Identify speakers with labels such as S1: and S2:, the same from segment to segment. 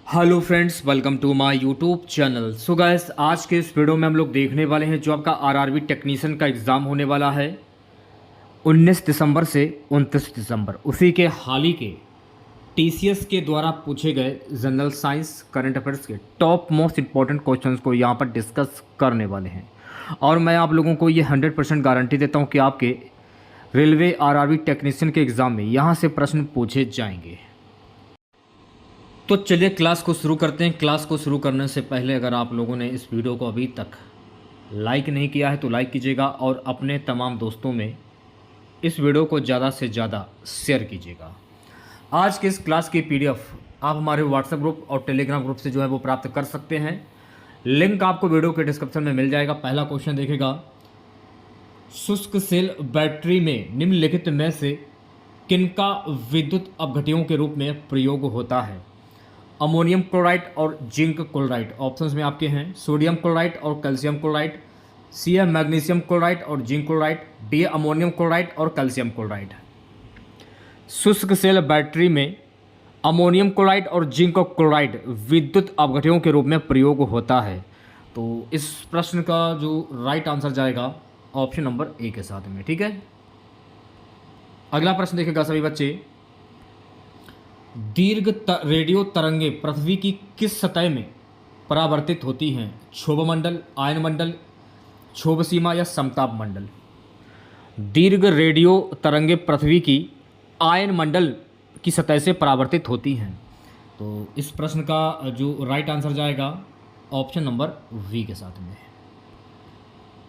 S1: Hello friends, welcome to my YouTube channel. So guys, आज के इस वीडियो में हम लोग देखने वाले हैं जो आपका आरआरबी टेक्नीशियन का एग्ज़ाम होने वाला है 19 दिसंबर से 29 दिसंबर। उसी के हाल ही के टीसीएस के द्वारा पूछे गए जनरल साइंस करंट अफेयर्स के टॉप मोस्ट इंपॉर्टेंट क्वेश्चंस को यहाँ पर डिस्कस करने वाले हैं। और मैं आप लोगों को ये 100% गारंटी देता हूँ कि आपके रेलवे आरआरबी टेक्नीशियन के एग्ज़ाम में यहाँ से प्रश्न पूछे जाएंगे। तो चलिए क्लास को शुरू करते हैं। क्लास को शुरू करने से पहले अगर आप लोगों ने इस वीडियो को अभी तक लाइक नहीं किया है तो लाइक कीजिएगा और अपने तमाम दोस्तों में इस वीडियो को ज़्यादा से ज़्यादा शेयर कीजिएगा। आज के इस क्लास की पीडीएफ आप हमारे व्हाट्सएप ग्रुप और टेलीग्राम ग्रुप से जो है वो प्राप्त कर सकते हैं। लिंक आपको वीडियो के डिस्क्रिप्शन में मिल जाएगा। पहला क्वेश्चन देखेगा, शुष्क सेल बैटरी में निम्नलिखित में से किनका विद्युत अपघट्यों के रूप में प्रयोग होता है? अमोनियम क्लोराइड और जिंक क्लोराइड ऑप्शंस में आपके हैं। सोडियम क्लोराइड और कैल्शियम क्लोराइड, सी है मैग्नीशियम क्लोराइड और जिंक क्लोराइड, डी है अमोनियम क्लोराइड और कैल्शियम क्लोराइड। शुष्क सेल बैटरी में अमोनियम क्लोराइड और जिंक क्लोराइड विद्युत अपघट्यों के रूप में प्रयोग होता है। तो इस प्रश्न का जो राइट आंसर जाएगा ऑप्शन नंबर ए के साथ में। ठीक है, अगला प्रश्न देखेगा सभी बच्चे, रेडियो तरंगे पृथ्वी की किस सतह में परावर्तित होती हैं? क्षोभ मंडल, आयन मंडल, क्षोभ सीमा या समताप मंडल? दीर्घ रेडियो तरंगे पृथ्वी की आयन मंडल की सतह से परावर्तित होती हैं। तो इस प्रश्न का जो राइट आंसर जाएगा ऑप्शन नंबर वी के साथ में।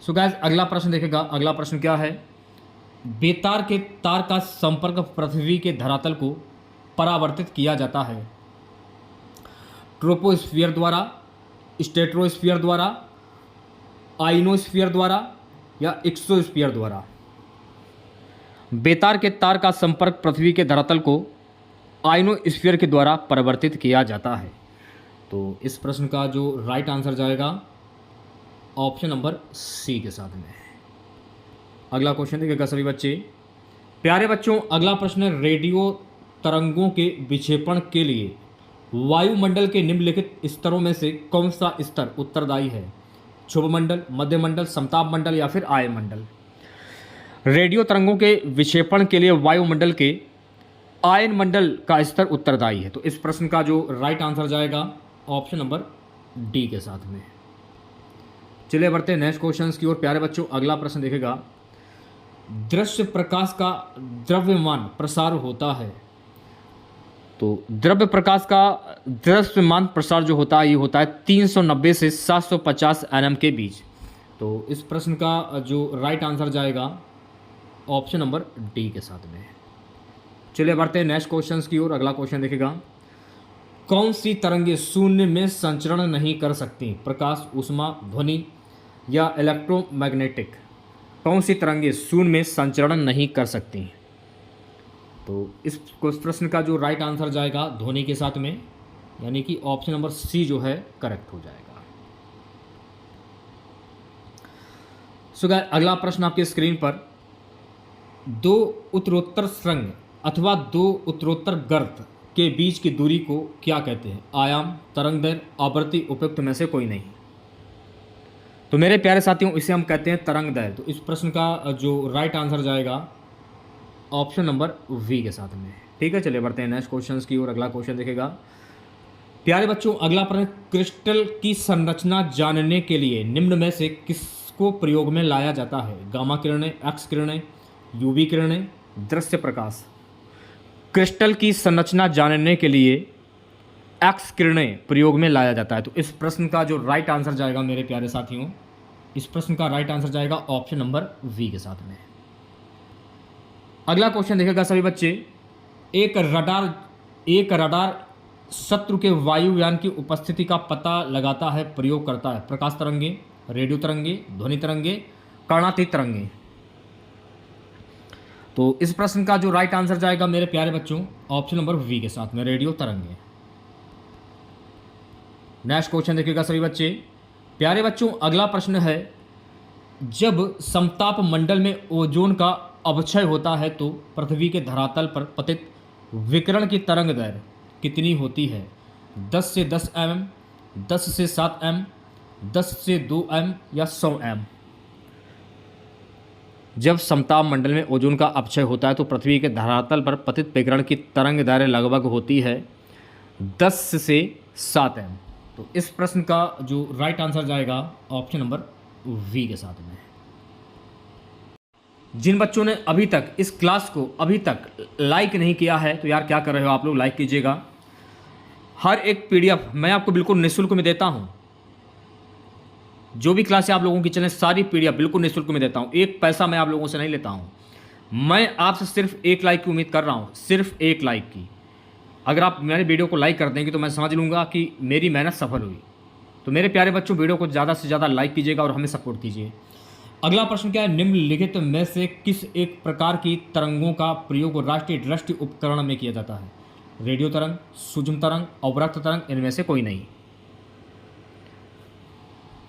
S1: सो गाइस, अगला प्रश्न देखेगा। अगला प्रश्न क्या है? बेतार के तार का संपर्क पृथ्वी के धरातल को परावर्तित किया जाता है ट्रोपोस्फीयर द्वारा, स्ट्रेटोस्फीयर द्वारा, आइनोस्फीयर द्वारा या एक्सोस्फीयर द्वारा? बेतार के तार का संपर्क पृथ्वी के धरातल को आइनोस्फीयर के द्वारा परिवर्तित किया जाता है। तो इस प्रश्न का जो राइट आंसर जाएगा ऑप्शन नंबर सी के साथ में। अगला क्वेश्चन देखिएगा सभी बच्चे। प्यारे बच्चों, अगला प्रश्न, रेडियो तरंगों के विक्षेपण के लिए वायुमंडल के निम्नलिखित स्तरों में से कौन सा स्तर उत्तरदायी है? क्षोभ मंडल, मध्य मंडल, समताप मंडल या फिर आयन मंडल? रेडियो तरंगों के विक्षेपण के लिए वायुमंडल के आयन मंडल का स्तर उत्तरदायी है। तो इस प्रश्न का जो राइट आंसर जाएगा ऑप्शन नंबर डी के साथ में। चलिए बढ़ते हैं नेक्स्ट क्वेश्चन की ओर। प्यारे बच्चों, अगला प्रश्न देखेगा, दृश्य प्रकाश का द्रव्यमान प्रसार होता है। तो द्रव्य प्रकाश का दृश्यमान प्रसार जो होता है ये होता है 390 से 750 nm के बीच। तो इस प्रश्न का जो राइट आंसर जाएगा ऑप्शन नंबर डी के साथ में। चलिए बढ़ते हैं नेक्स्ट क्वेश्चन की ओर। अगला क्वेश्चन देखेगा, कौन सी तरंगे शून्य में संचरण नहीं कर सकती? प्रकाश, ऊष्मा, ध्वनि या इलेक्ट्रोमैग्नेटिक? कौन सी तरंगे शून्य में संचरण नहीं कर सकती? तो इस प्रश्न का जो राइट आंसर जाएगा ध्वनि के साथ में, यानी कि ऑप्शन नंबर सी जो है करेक्ट हो जाएगा। सो गाइस, अगला प्रश्न आपके स्क्रीन पर, दो उत्तरोत्तर सुरंग अथवा दो उत्तरोत्तर गर्त के बीच की दूरी को क्या कहते हैं? आयाम, तरंग दैर्घ्य, आवृत्ति, उपयुक्त में से कोई नहीं? तो मेरे प्यारे साथियों, इसे हम कहते हैं तरंग दैर्घ्य। तो इस प्रश्न का जो राइट आंसर जाएगा ऑप्शन नंबर वी के साथ में। ठीक है, चलिए बढ़ते हैं नेक्स्ट क्वेश्चन की ओर। अगला क्वेश्चन देखेगा। प्यारे बच्चों, अगला प्रश्न, क्रिस्टल की संरचना जानने के लिए निम्न में से किसको प्रयोग में लाया जाता है? गामा किरणें, एक्स किरणें, यूवी किरणें, दृश्य प्रकाश? क्रिस्टल की संरचना जानने के लिए एक्स किरणें प्रयोग में लाया जाता है। तो इस प्रश्न का जो राइट आंसर जाएगा मेरे प्यारे साथियों, इस प्रश्न का राइट आंसर जाएगा ऑप्शन नंबर वी के साथ में। अगला क्वेश्चन देखेगा सभी बच्चे, एक रडार शत्रु के वायुयान की उपस्थिति का पता लगाता है, प्रयोग करता है? प्रकाश तरंगे, रेडियो तरंगे, ध्वनि तरंगे, कर्णातीत तरंगे? तो इस प्रश्न का जो राइट आंसर जाएगा मेरे प्यारे बच्चों ऑप्शन नंबर वी के साथ में, रेडियो तरंगे। नेक्स्ट क्वेश्चन देखिएगा सभी बच्चे। प्यारे बच्चों, अगला प्रश्न है, जब समताप मंडल में ओजोन का अवक्षय होता है तो पृथ्वी के धरातल पर पतित विकिरण की तरंग दैर्घ्य कितनी होती है? 10 से 10 mm, 10 से 7 m, 10 से 2 m या 100 m। जब समताप मंडल में ओजोन का अपक्षय होता है तो पृथ्वी के धरातल पर पतित विकिरण की तरंग दैर्घ्य लगभग होती है 10 से 7 m। तो इस प्रश्न का जो राइट आंसर जाएगा ऑप्शन नंबर वी के साथ में। जिन बच्चों ने अभी तक इस क्लास को अभी तक लाइक नहीं किया है तो यार क्या कर रहे हो आप लोग, लाइक कीजिएगा। हर एक पीडीएफ मैं आपको बिल्कुल निःशुल्क में देता हूं। जो भी क्लास है आप लोगों की चैनल सारी पीडीएफ बिल्कुल निःशुल्क में देता हूं। एक पैसा मैं आप लोगों से नहीं लेता हूं। मैं आपसे सिर्फ एक लाइक की उम्मीद कर रहा हूं, सिर्फ एक लाइक की। अगर आप मेरे वीडियो को लाइक कर देंगे तो मैं समझ लूँगा कि मेरी मेहनत सफल हुई। तो मेरे प्यारे बच्चों, वीडियो को ज़्यादा से ज़्यादा लाइक कीजिएगा और हमें सपोर्ट कीजिए। अगला प्रश्न क्या है, निम्नलिखित में से किस एक प्रकार की तरंगों का प्रयोग राष्ट्रीय दृष्टि उपकरण में किया जाता है? रेडियो तरंग, सूक्ष्म तरंग, अवरक्त तरंग, इनमें से कोई नहीं।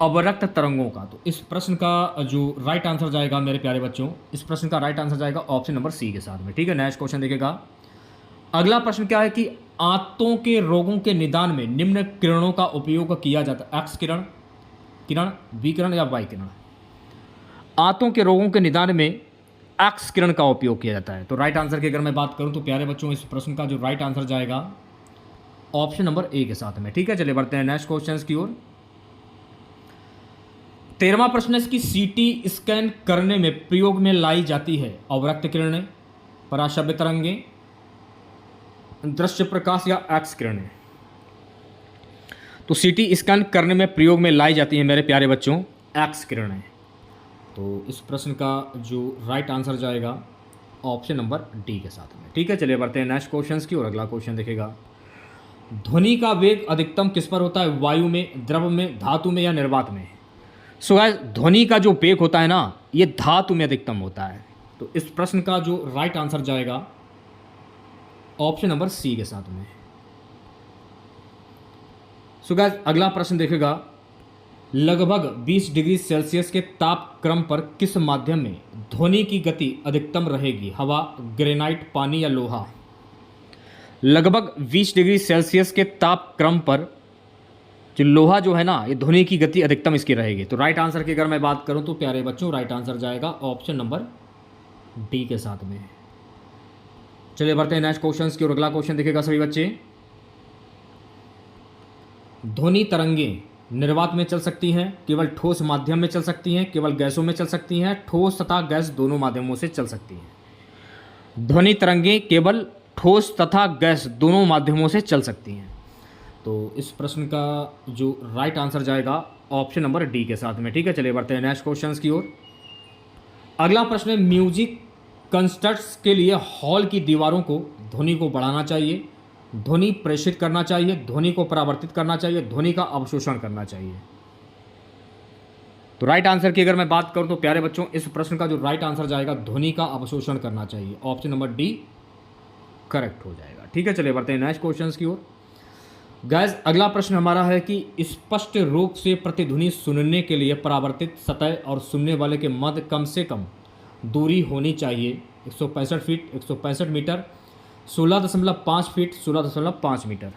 S1: अवरक्त तरंगों का, तो इस प्रश्न का जो राइट आंसर जाएगा मेरे प्यारे बच्चों, इस प्रश्न का राइट आंसर जाएगा ऑप्शन नंबर सी के साथ में। ठीक है, नेक्स्ट क्वेश्चन देखिएगा। अगला प्रश्न क्या है कि आंतों के रोगों के निदान में निम्न किरणों का उपयोग किया जाता है? एक्स किरण, किरण, बी किरण या वाई किरण? आंतों के रोगों के निदान में एक्स किरण का उपयोग किया जाता है। तो राइट आंसर की अगर मैं बात करूं तो प्यारे बच्चों इस प्रश्न का जो राइट आंसर जाएगा ऑप्शन नंबर ए के साथ में। ठीक है, चलिए बढ़ते हैं नेक्स्ट क्वेश्चन की ओर। 13वां प्रश्न है कि सीटी स्कैन करने में प्रयोग में लाई जाती है अवरक्त किरणें, पराश्रव्य तरंगें, दृश्य प्रकाश या एक्स किरणें? तो सीटी स्कैन करने में प्रयोग में लाई जाती है मेरे प्यारे बच्चों एक्स किरणें। तो इस प्रश्न का जो राइट आंसर जाएगा ऑप्शन नंबर डी के साथ में। ठीक है, चलिए बढ़ते हैं नेक्स्ट क्वेश्चन की और अगला क्वेश्चन देखेगा। ध्वनि का वेग अधिकतम किस पर होता है? वायु में, द्रव में, धातु में या निर्वात में? सो गाइस, ध्वनि का जो वेग होता है ना, ये धातु में अधिकतम होता है। तो इस प्रश्न का जो राइट आंसर जाएगा ऑप्शन नंबर सी के साथ में। सो गाइस, अगला प्रश्न देखेगा। लगभग 20 डिग्री सेल्सियस के तापक्रम पर किस माध्यम में ध्वनि की गति अधिकतम रहेगी? हवा, ग्रेनाइट, पानी या लोहा? लगभग 20 डिग्री सेल्सियस के तापक्रम पर जो लोहा जो है ना, ये ध्वनि की गति अधिकतम इसकी रहेगी। तो राइट आंसर की अगर मैं बात करूं तो प्यारे बच्चों राइट आंसर जाएगा ऑप्शन नंबर डी के साथ में। चलिए बढ़ते हैं नेक्स्ट क्वेश्चन की और अगला क्वेश्चन देखिएगा सभी बच्चे। ध्वनि तरंगें निर्वात में चल सकती हैं, केवल ठोस माध्यम में चल सकती हैं, केवल गैसों में चल सकती हैं, ठोस तथा गैस दोनों माध्यमों से चल सकती हैं। ध्वनि तरंगें केवल ठोस तथा गैस दोनों माध्यमों से चल सकती हैं। तो इस प्रश्न का जो राइट आंसर जाएगा ऑप्शन नंबर डी के साथ में। ठीक है, चलिए बढ़ते हैं नेक्स्ट क्वेश्चन की ओर। अगला प्रश्न है, म्यूजिक कंसर्ट्स के लिए हॉल की दीवारों को ध्वनि को बढ़ाना चाहिए, ध्वनि प्रेषित करना चाहिए, ध्वनि को परावर्तित करना चाहिए, ध्वनि का अवशोषण करना चाहिए? तो राइट आंसर की अगर मैं बात करूं तो प्यारे बच्चों इस प्रश्न का जो राइट आंसर जाएगा ध्वनि का अवशोषण करना चाहिए। ऑप्शन नंबर डी करेक्ट हो जाएगा। ठीक है, चलिए बढ़ते हैं नेक्स्ट क्वेश्चन की ओर। गाइस, अगला प्रश्न हमारा है कि स्पष्ट रूप से प्रतिध्वनि सुनने के लिए परावर्तित सतह और सुनने वाले के मध्य कम से कम दूरी होनी चाहिए। 165 फीट, 165 मीटर, 16.5 फीट, 16.5 मीटर।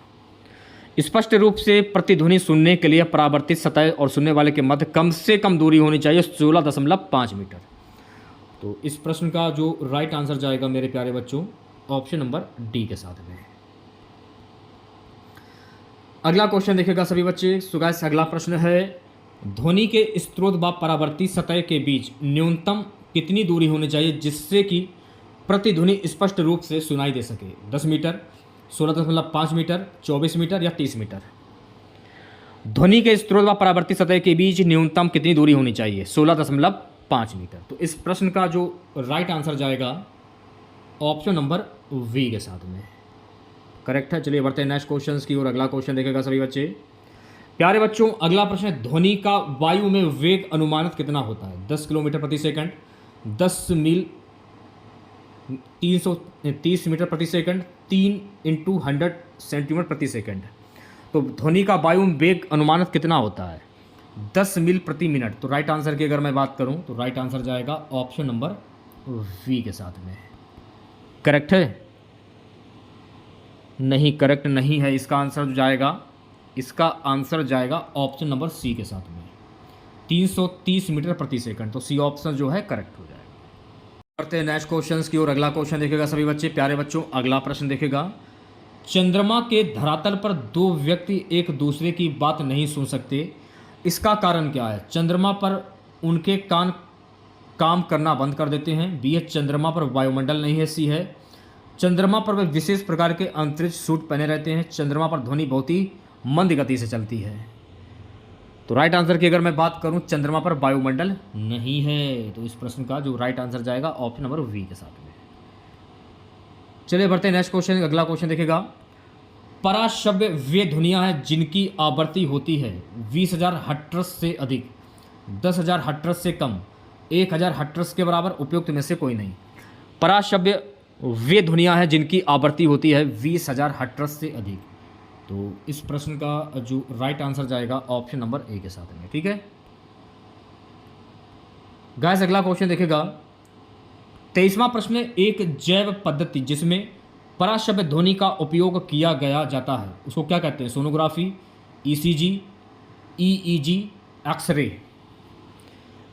S1: स्पष्ट रूप से प्रतिध्वनि सुनने के लिए परावर्तित सतह और सुनने वाले के मध्य कम से कम दूरी होनी चाहिए 16.5 मीटर। तो इस प्रश्न का जो राइट आंसर जाएगा मेरे प्यारे बच्चों ऑप्शन नंबर डी के साथ में। अगला क्वेश्चन देखिएगा सभी बच्चे। सुगाइस, अगला प्रश्न है, ध्वनि के स्रोत व परावर्ती सतह के बीच न्यूनतम कितनी दूरी होनी चाहिए जिससे कि प्रतिध्वनि स्पष्ट रूप से सुनाई दे सके? 10 मीटर, 16.5 मीटर, 24 मीटर या 30 मीटर? ध्वनि के स्रोत व परावर्ती सतह के बीच न्यूनतम कितनी दूरी होनी चाहिए? 16.5 मीटर। तो इस प्रश्न का जो राइट आंसर जाएगा ऑप्शन नंबर वी के साथ में। करेक्ट है। चलिए बढ़ते हैं नेक्स्ट क्वेश्चन की और अगला क्वेश्चन देखेगा सभी बच्चे। प्यारे बच्चों, अगला प्रश्न है, ध्वनि का वायु में वेग अनुमानित कितना होता है? 10 किलोमीटर प्रति सेकंड, 10 मील 330 मीटर प्रति सेकंड, 3 × 100 सेंटीमीटर प्रति सेकंड। तो ध्वनि का वायु में वेग अनुमानित कितना होता है? 10 मील प्रति मिनट। तो राइट आंसर की अगर मैं बात करूं तो राइट आंसर जाएगा ऑप्शन नंबर वी के साथ में। करेक्ट है। नहीं, करेक्ट नहीं है। इसका आंसर जाएगा ऑप्शन नंबर सी के साथ में 330 मीटर प्रति सेकंड। तो सी ऑप्शन जो है करेक्ट हो जाएगा। करते हैं नेक्स्ट क्वेश्चन की ओर। अगला क्वेश्चन देखेगा सभी बच्चे, प्यारे बच्चों, अगला प्रश्न देखेगा। चंद्रमा के धरातल पर दो व्यक्ति एक दूसरे की बात नहीं सुन सकते, इसका कारण क्या है? चंद्रमा पर उनके कान काम करना बंद कर देते हैं, बी है चंद्रमा पर वायुमंडल नहीं है, सी है चंद्रमा पर वे विशेष प्रकार के अंतरिक्ष सूट पहने रहते हैं, चंद्रमा पर ध्वनि बहुत ही मंद गति से चलती है। तो राइट आंसर की अगर मैं बात करूं, चंद्रमा पर वायुमंडल नहीं है। तो इस प्रश्न का जो राइट आंसर जाएगा ऑप्शन नंबर वी के साथ में। चलिए बढ़ते हैं नेक्स्ट क्वेश्चन। अगला क्वेश्चन देखेगा। पराशब्द वे ध्वनियाँ हैं जिनकी आवृत्ति होती है 20,000 हर्ट्ज से अधिक, 10,000 हर्ट्ज से कम, 1,000 हर्ट्ज के बराबर, उपयुक्त में से कोई नहीं। पराशब्द वे ध्वनियाँ हैं जिनकी आवृत्ति होती है 20,000 हर्ट्ज से अधिक। तो इस प्रश्न का जो राइट आंसर जाएगा ऑप्शन नंबर ए के साथ में। ठीक है गाइस, अगला क्वेश्चन देखेगा। 23वां प्रश्न, एक जैव पद्धति जिसमें पराशब्द ध्वनि का उपयोग किया गया जाता है उसको क्या कहते हैं? Sonography, ECG, EEG, X-ray.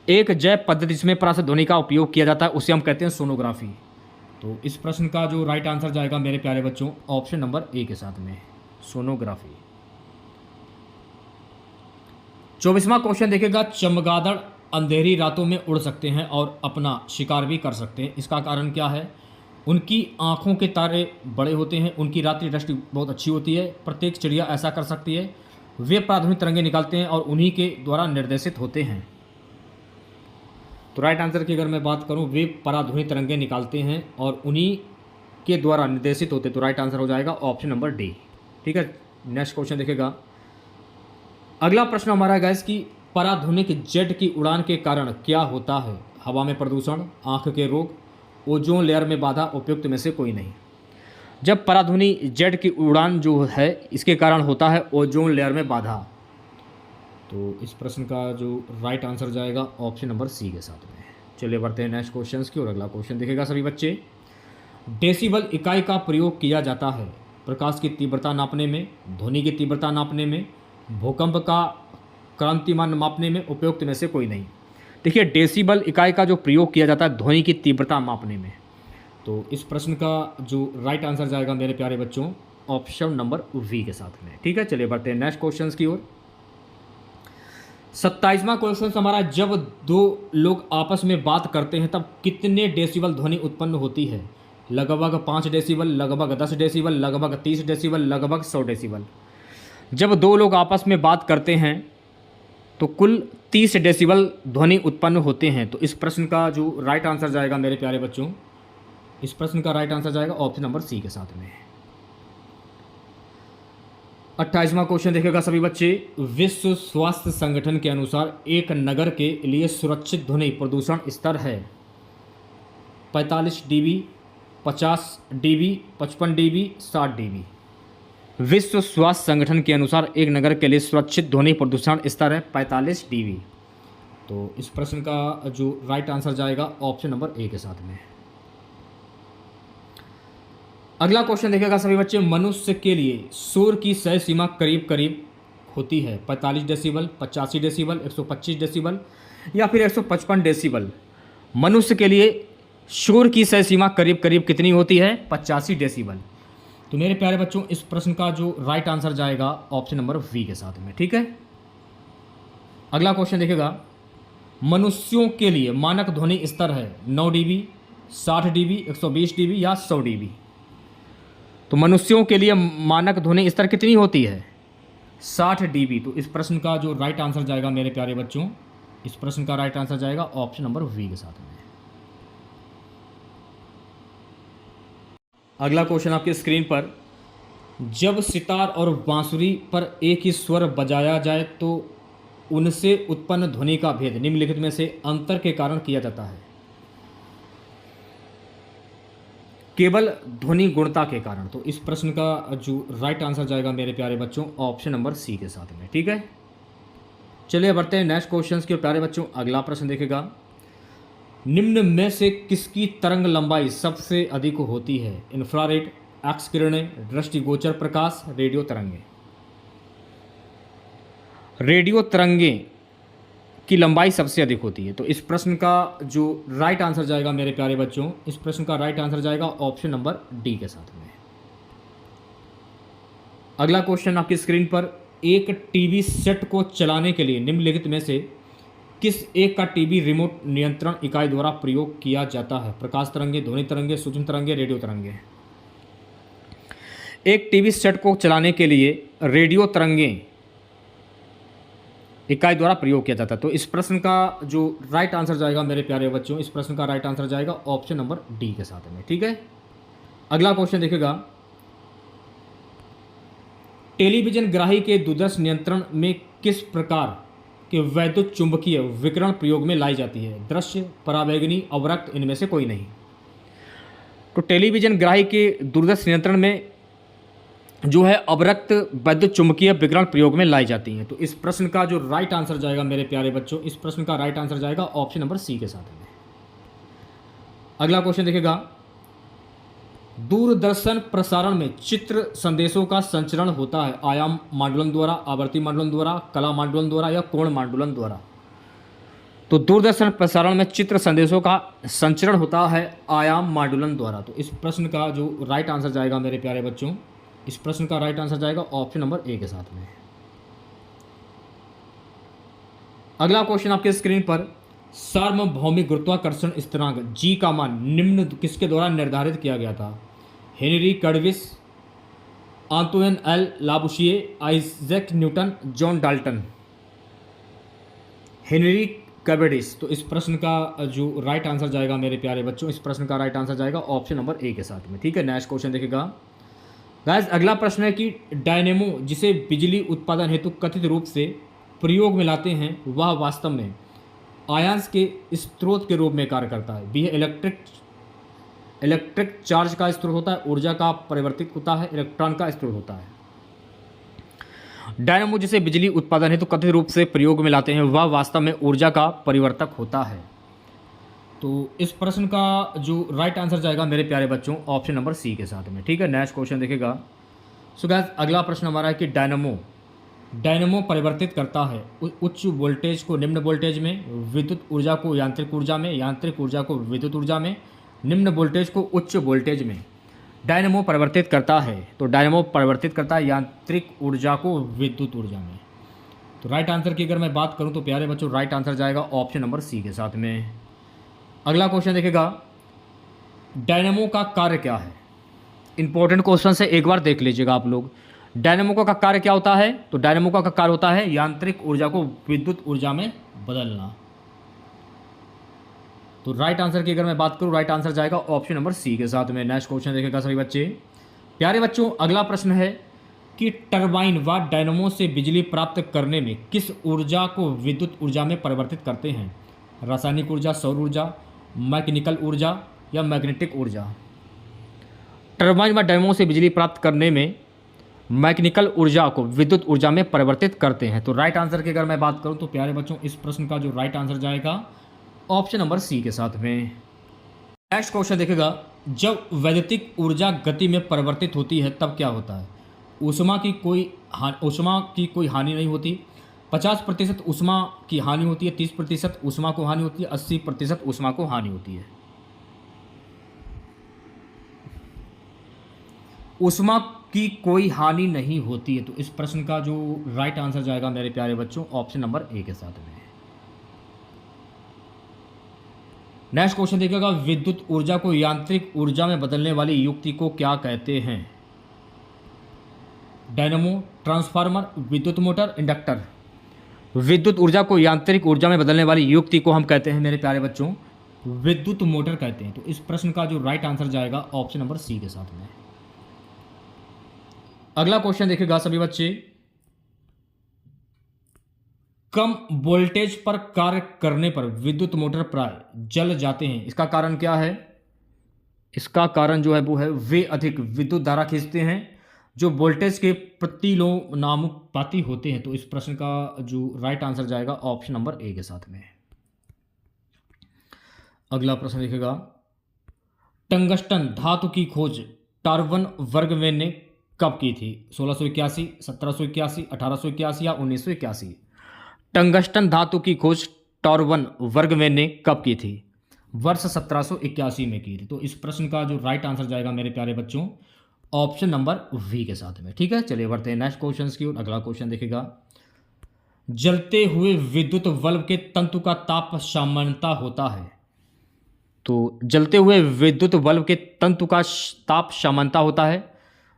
S1: एक जैव पद्धति जिसमें पराशब्द ध्वनि का उपयोग किया जाता है उसे हम कहते हैं सोनोग्राफी। तो इस प्रश्न का जो राइट आंसर जाएगा मेरे प्यारे बच्चों ऑप्शन नंबर ए के साथ में, सोनोग्राफी। 24वां क्वेश्चन देखेगा। चमगादड़ अंधेरी रातों में उड़ सकते हैं और अपना शिकार भी कर सकते हैं, इसका कारण क्या है? उनकी आंखों के तारे बड़े होते हैं, उनकी रात्रि दृष्टि बहुत अच्छी होती है, प्रत्येक चिड़िया ऐसा कर सकती है, वे पराध्वनि तरंगे निकालते हैं और उन्हीं के द्वारा निर्देशित होते हैं। तो राइट आंसर की अगर मैं बात करूं, वे पराध्वनि तरंगे निकालते हैं और उन्हीं के द्वारा निर्देशित होते। तो राइट आंसर हो जाएगा ऑप्शन नंबर डी। ठीक है, नेक्स्ट क्वेश्चन देखेगा। अगला प्रश्न हमारा है कि पराध्वनिक जेट की उड़ान के कारण क्या होता है? हवा में प्रदूषण, आंख के रोग, ओजोन लेयर में बाधा, उपयुक्त में से कोई नहीं। जब पराध्वनि जेट की उड़ान जो है इसके कारण होता है ओजोन लेयर में बाधा। तो इस प्रश्न का जो राइट आंसर जाएगा ऑप्शन नंबर सी के साथ में। चलिए बढ़ते हैं नेक्स्ट क्वेश्चन की और अगला क्वेश्चन देखेगा सभी बच्चे। डेसिबल इकाई का प्रयोग किया जाता है प्रकाश की तीव्रता नापने में, ध्वनि की तीव्रता नापने में, भूकंप का क्रांतिमान मापने में, उपयुक्त में से कोई नहीं। देखिए, डेसिबल इकाई का जो प्रयोग किया जाता है ध्वनि की तीव्रता मापने में। तो इस प्रश्न का जो राइट आंसर जाएगा मेरे प्यारे बच्चों ऑप्शन नंबर वी के साथ में। ठीक है, चलिए बढ़ते हैं नेक्स्ट क्वेश्चन की ओर। 27वां क्वेश्चन हमारा, जब दो लोग आपस में बात करते हैं तब कितने डेसिबल ध्वनि उत्पन्न होती है? लगभग 5 डेसिबल, लगभग 10 डेसिबल, लगभग 30 डेसिबल, लगभग 100 डेसिबल। जब दो लोग आपस में बात करते हैं तो कुल 30 डेसिबल ध्वनि उत्पन्न होते हैं। तो इस प्रश्न का जो राइट आंसर जाएगा मेरे प्यारे बच्चों, इस प्रश्न का राइट आंसर जाएगा ऑप्शन नंबर सी के साथ में। 28वां क्वेश्चन देखेगा सभी बच्चे। विश्व स्वास्थ्य संगठन के अनुसार एक नगर के लिए सुरक्षित ध्वनि प्रदूषण स्तर है 45 डीबी, 50 डीबी, 55 डीबी, 60 डीबी। विश्व स्वास्थ्य संगठन के अनुसार एक नगर के लिए सुरक्षित ध्वनि प्रदूषण स्तर है 45 डीबी। तो इस प्रश्न का जो राइट आंसर जाएगा ऑप्शन नंबर ए के साथ में। अगला क्वेश्चन देखेगा सभी बच्चे। मनुष्य के लिए शोर की सह सीमा करीब करीब होती है 45 डेसिबल, 85 डेसिबल, 125 डेसिबल या फिर 155 डेसिबल। मनुष्य के लिए शोर की सह सीमा करीब करीब कितनी होती है? 85 डेसिबल। तो मेरे प्यारे बच्चों इस प्रश्न का जो राइट आंसर जाएगा ऑप्शन नंबर वी के साथ में। ठीक है, अगला क्वेश्चन देखेगा। मनुष्यों के लिए मानक ध्वनि स्तर है 9 डीबी, 60 डीबी, 120 डीबी या 100 डीबी। तो मनुष्यों के लिए मानक ध्वनि स्तर कितनी होती है? 60 डीबी। तो इस प्रश्न का जो राइट आंसर जाएगा मेरे प्यारे बच्चों, इस प्रश्न का राइट आंसर जाएगा ऑप्शन नंबर वी के साथ में। अगला क्वेश्चन आपके स्क्रीन पर। जब सितार और बांसुरी पर एक ही स्वर बजाया जाए तो उनसे उत्पन्न ध्वनि का भेद निम्नलिखित में से अंतर के कारण किया जाता है? केवल ध्वनि गुणता के कारण। तो इस प्रश्न का जो राइट आंसर जाएगा मेरे प्यारे बच्चों ऑप्शन नंबर सी के साथ में। ठीक है, चलिए बढ़ते हैं नेक्स्ट क्वेश्चन के प्यारे बच्चों। अगला प्रश्न देखेगा। निम्न में से किसकी तरंग लंबाई सबसे अधिक होती है? इंफ्रारेड, एक्स किरणें, दृष्टिगोचर प्रकाश, रेडियो तरंगे। रेडियो तरंगे की लंबाई सबसे अधिक होती है। तो इस प्रश्न का जो राइट आंसर जाएगा मेरे प्यारे बच्चों, इस प्रश्न का राइट आंसर जाएगा ऑप्शन नंबर डी के साथ में। अगला क्वेश्चन आपकी स्क्रीन पर, एक टीवी सेट को चलाने के लिए निम्नलिखित में से किस एक का टीवी रिमोट नियंत्रण इकाई द्वारा प्रयोग किया जाता है? प्रकाश तरंगे, ध्वनि तरंगे, सूक्ष्म तरंगे, रेडियो तरंगे। एक टीवी सेट को चलाने के लिए रेडियो तरंगे इकाई द्वारा प्रयोग किया जाता है। तो इस प्रश्न का जो राइट आंसर जाएगा मेरे प्यारे बच्चों, इस प्रश्न का राइट आंसर जाएगा ऑप्शन नंबर डी के साथ में। ठीक है, अगला क्वेश्चन देखिएगा, टेलीविजन ग्राही के दूरदर्शन नियंत्रण में किस प्रकार के वैद्युत चुंबकीय विकिरण प्रयोग में लाई जाती है? दृश्य, पराबैंगनी, अवरक्त, इनमें से कोई नहीं। तो टेलीविजन ग्राही के दूरदर्शन नियंत्रण में जो है अवरक्त वैद्युत चुंबकीय विकिरण प्रयोग में लाई जाती हैं। तो इस प्रश्न का जो राइट आंसर जाएगा मेरे प्यारे बच्चों, इस प्रश्न का राइट आंसर जाएगा ऑप्शन नंबर सी के साथ में। अगला क्वेश्चन देखिएगा, दूरदर्शन प्रसारण में चित्र संदेशों का संचरण होता है आयाम मांडुलन द्वारा, आवर्ती मांडुलन द्वारा, कला मांडुलन द्वारा या कोण मांडुलन द्वारा? तो दूरदर्शन प्रसारण में चित्र संदेशों का संचरण होता है आयाम मांडुलन द्वारा। तो इस प्रश्न का जो राइट आंसर जाएगा मेरे प्यारे बच्चों, इस प्रश्न का राइट आंसर जाएगा ऑप्शन नंबर ए के साथ में। अगला क्वेश्चन आपके स्क्रीन पर, सार्वभौमिक गुरुत्वाकर्षण स्थिरांक जी का मान निम्न किसके द्वारा निर्धारित किया गया था? हेनरी कर्डविस, आंतोइन एल लाबुशिए, Isaac Newton, John Dalton. Henry Cavendish. तो इस प्रश्न का जो राइट आंसर जाएगा मेरे प्यारे बच्चों, इस प्रश्न का राइट आंसर जाएगा ऑप्शन नंबर ए के साथ में। ठीक है, नेक्स्ट क्वेश्चन देखिएगा गाइस, अगला प्रश्न है कि डायनेमो जिसे बिजली उत्पादन हेतु कथित रूप से प्रयोग में लाते हैं वह वास्तव में आयंस के स्रोत के रूप में कार्य करता है। बी, इलेक्ट्रिक चार्ज का स्रोत होता है, ऊर्जा का परिवर्तित होता है, इलेक्ट्रॉन का स्रोत होता है। डायनेमो जिसे बिजली उत्पादन हेतु कथित रूप से प्रयोग में लाते हैं वह वास्तव में ऊर्जा का परिवर्तक होता है। तो इस प्रश्न का जो राइट आंसर जाएगा मेरे प्यारे बच्चों ऑप्शन नंबर सी के साथ में। ठीक है, नेक्स्ट क्वेश्चन देखिएगा। सो गाइस, अगला प्रश्न हमारा है कि डायनेमो परिवर्तित करता है उच्च वोल्टेज को निम्न वोल्टेज में, विद्युत ऊर्जा को यांत्रिक ऊर्जा में, यांत्रिक ऊर्जा को विद्युत ऊर्जा में, निम्न वोल्टेज को उच्च वोल्टेज में। डायनेमो परिवर्तित करता है, तो डायनेमो परिवर्तित करता है यांत्रिक ऊर्जा को विद्युत ऊर्जा में। तो राइट आंसर की अगर मैं बात करूं तो प्यारे बच्चों राइट आंसर जाएगा ऑप्शन नंबर सी के साथ में। अगला क्वेश्चन देखिएगा, डायनेमो का कार्य क्या है? इंपॉर्टेंट क्वेश्चन से एक बार देख लीजिएगा आप लोग। डायनेमो का कार्य क्या होता है? तो डायनेमो का कार्य होता है यांत्रिक ऊर्जा को विद्युत ऊर्जा में बदलना। तो राइट आंसर की अगर मैं बात करूं, राइट आंसर जाएगा ऑप्शन नंबर सी के साथ में। नेक्स्ट क्वेश्चन देखिएगा सभी बच्चे। प्यारे बच्चों, अगला प्रश्न है कि टरबाइन व डायनेमो से बिजली प्राप्त करने में किस ऊर्जा को विद्युत ऊर्जा में परिवर्तित करते हैं? रासायनिक ऊर्जा, सौर ऊर्जा, मैकेनिकल ऊर्जा या मैग्नेटिक ऊर्जा? टरबाइन व डायनेमो से बिजली प्राप्त करने में मैकेनिकल ऊर्जा को विद्युत ऊर्जा में परिवर्तित करते हैं। तो राइट आंसर की अगर मैं बात करूं तो प्यारे बच्चों इस प्रश्न का जो राइट आंसर जाएगा ऑप्शन नंबर सी के साथ में। नेक्स्ट क्वेश्चन देखिएगा, जब वैद्युतिक ऊर्जा गति में परिवर्तित होती है तब क्या होता है? ऊष्मा की कोई हानि नहीं होती, 50% ऊष्मा की हानि होती है, 30% ऊष्मा को हानि होती है, 80% ऊष्मा को हानि होती है। ऊष्मा की कोई हानि नहीं होती है। तो इस प्रश्न का जो राइट आंसर जाएगा मेरे प्यारे बच्चों ऑप्शन नंबर ए के साथ में। नेक्स्ट क्वेश्चन देखिएगा, विद्युत ऊर्जा को यांत्रिक ऊर्जा में बदलने वाली युक्ति को क्या कहते हैं? डायनेमो, ट्रांसफार्मर, विद्युत मोटर, इंडक्टर। विद्युत ऊर्जा को यांत्रिक ऊर्जा में बदलने वाली युक्ति को हम कहते हैं मेरे प्यारे बच्चों विद्युत मोटर कहते हैं। तो इस प्रश्न का जो राइट आंसर जाएगा ऑप्शन नंबर सी के साथ में। अगला क्वेश्चन देखिएगा सभी बच्चे, कम वोल्टेज पर कार्य करने पर विद्युत मोटर प्राय जल जाते हैं, इसका कारण क्या है? इसका कारण जो है वो है वे अधिक विद्युत धारा खींचते हैं जो वोल्टेज के प्रतिलोमानुपाती होते हैं। तो इस प्रश्न का जो राइट आंसर जाएगा ऑप्शन नंबर ए के साथ में। अगला प्रश्न देखिएगा, टंगस्टन धातु की खोज टर्बन बर्गमैन ने कब की थी? 1681, 1781, 1881 या 1981? टंगस्टन धातु की खोज टॉर्बन बर्गमैन ने कब की थी? वर्ष 1781 में की थी। तो इस प्रश्न का जो राइट आंसर जाएगा मेरे प्यारे बच्चों ऑप्शन नंबर वी के साथ में। ठीक है, चलिए बढ़ते हैं नेक्स्ट क्वेश्चन की ओर। अगला क्वेश्चन देखिएगा, जलते हुए विद्युत बल्ब के तंतु का ताप सामान्यता होता है। तो जलते हुए विद्युत बल्ब के तंतु का ताप सामान्यता होता है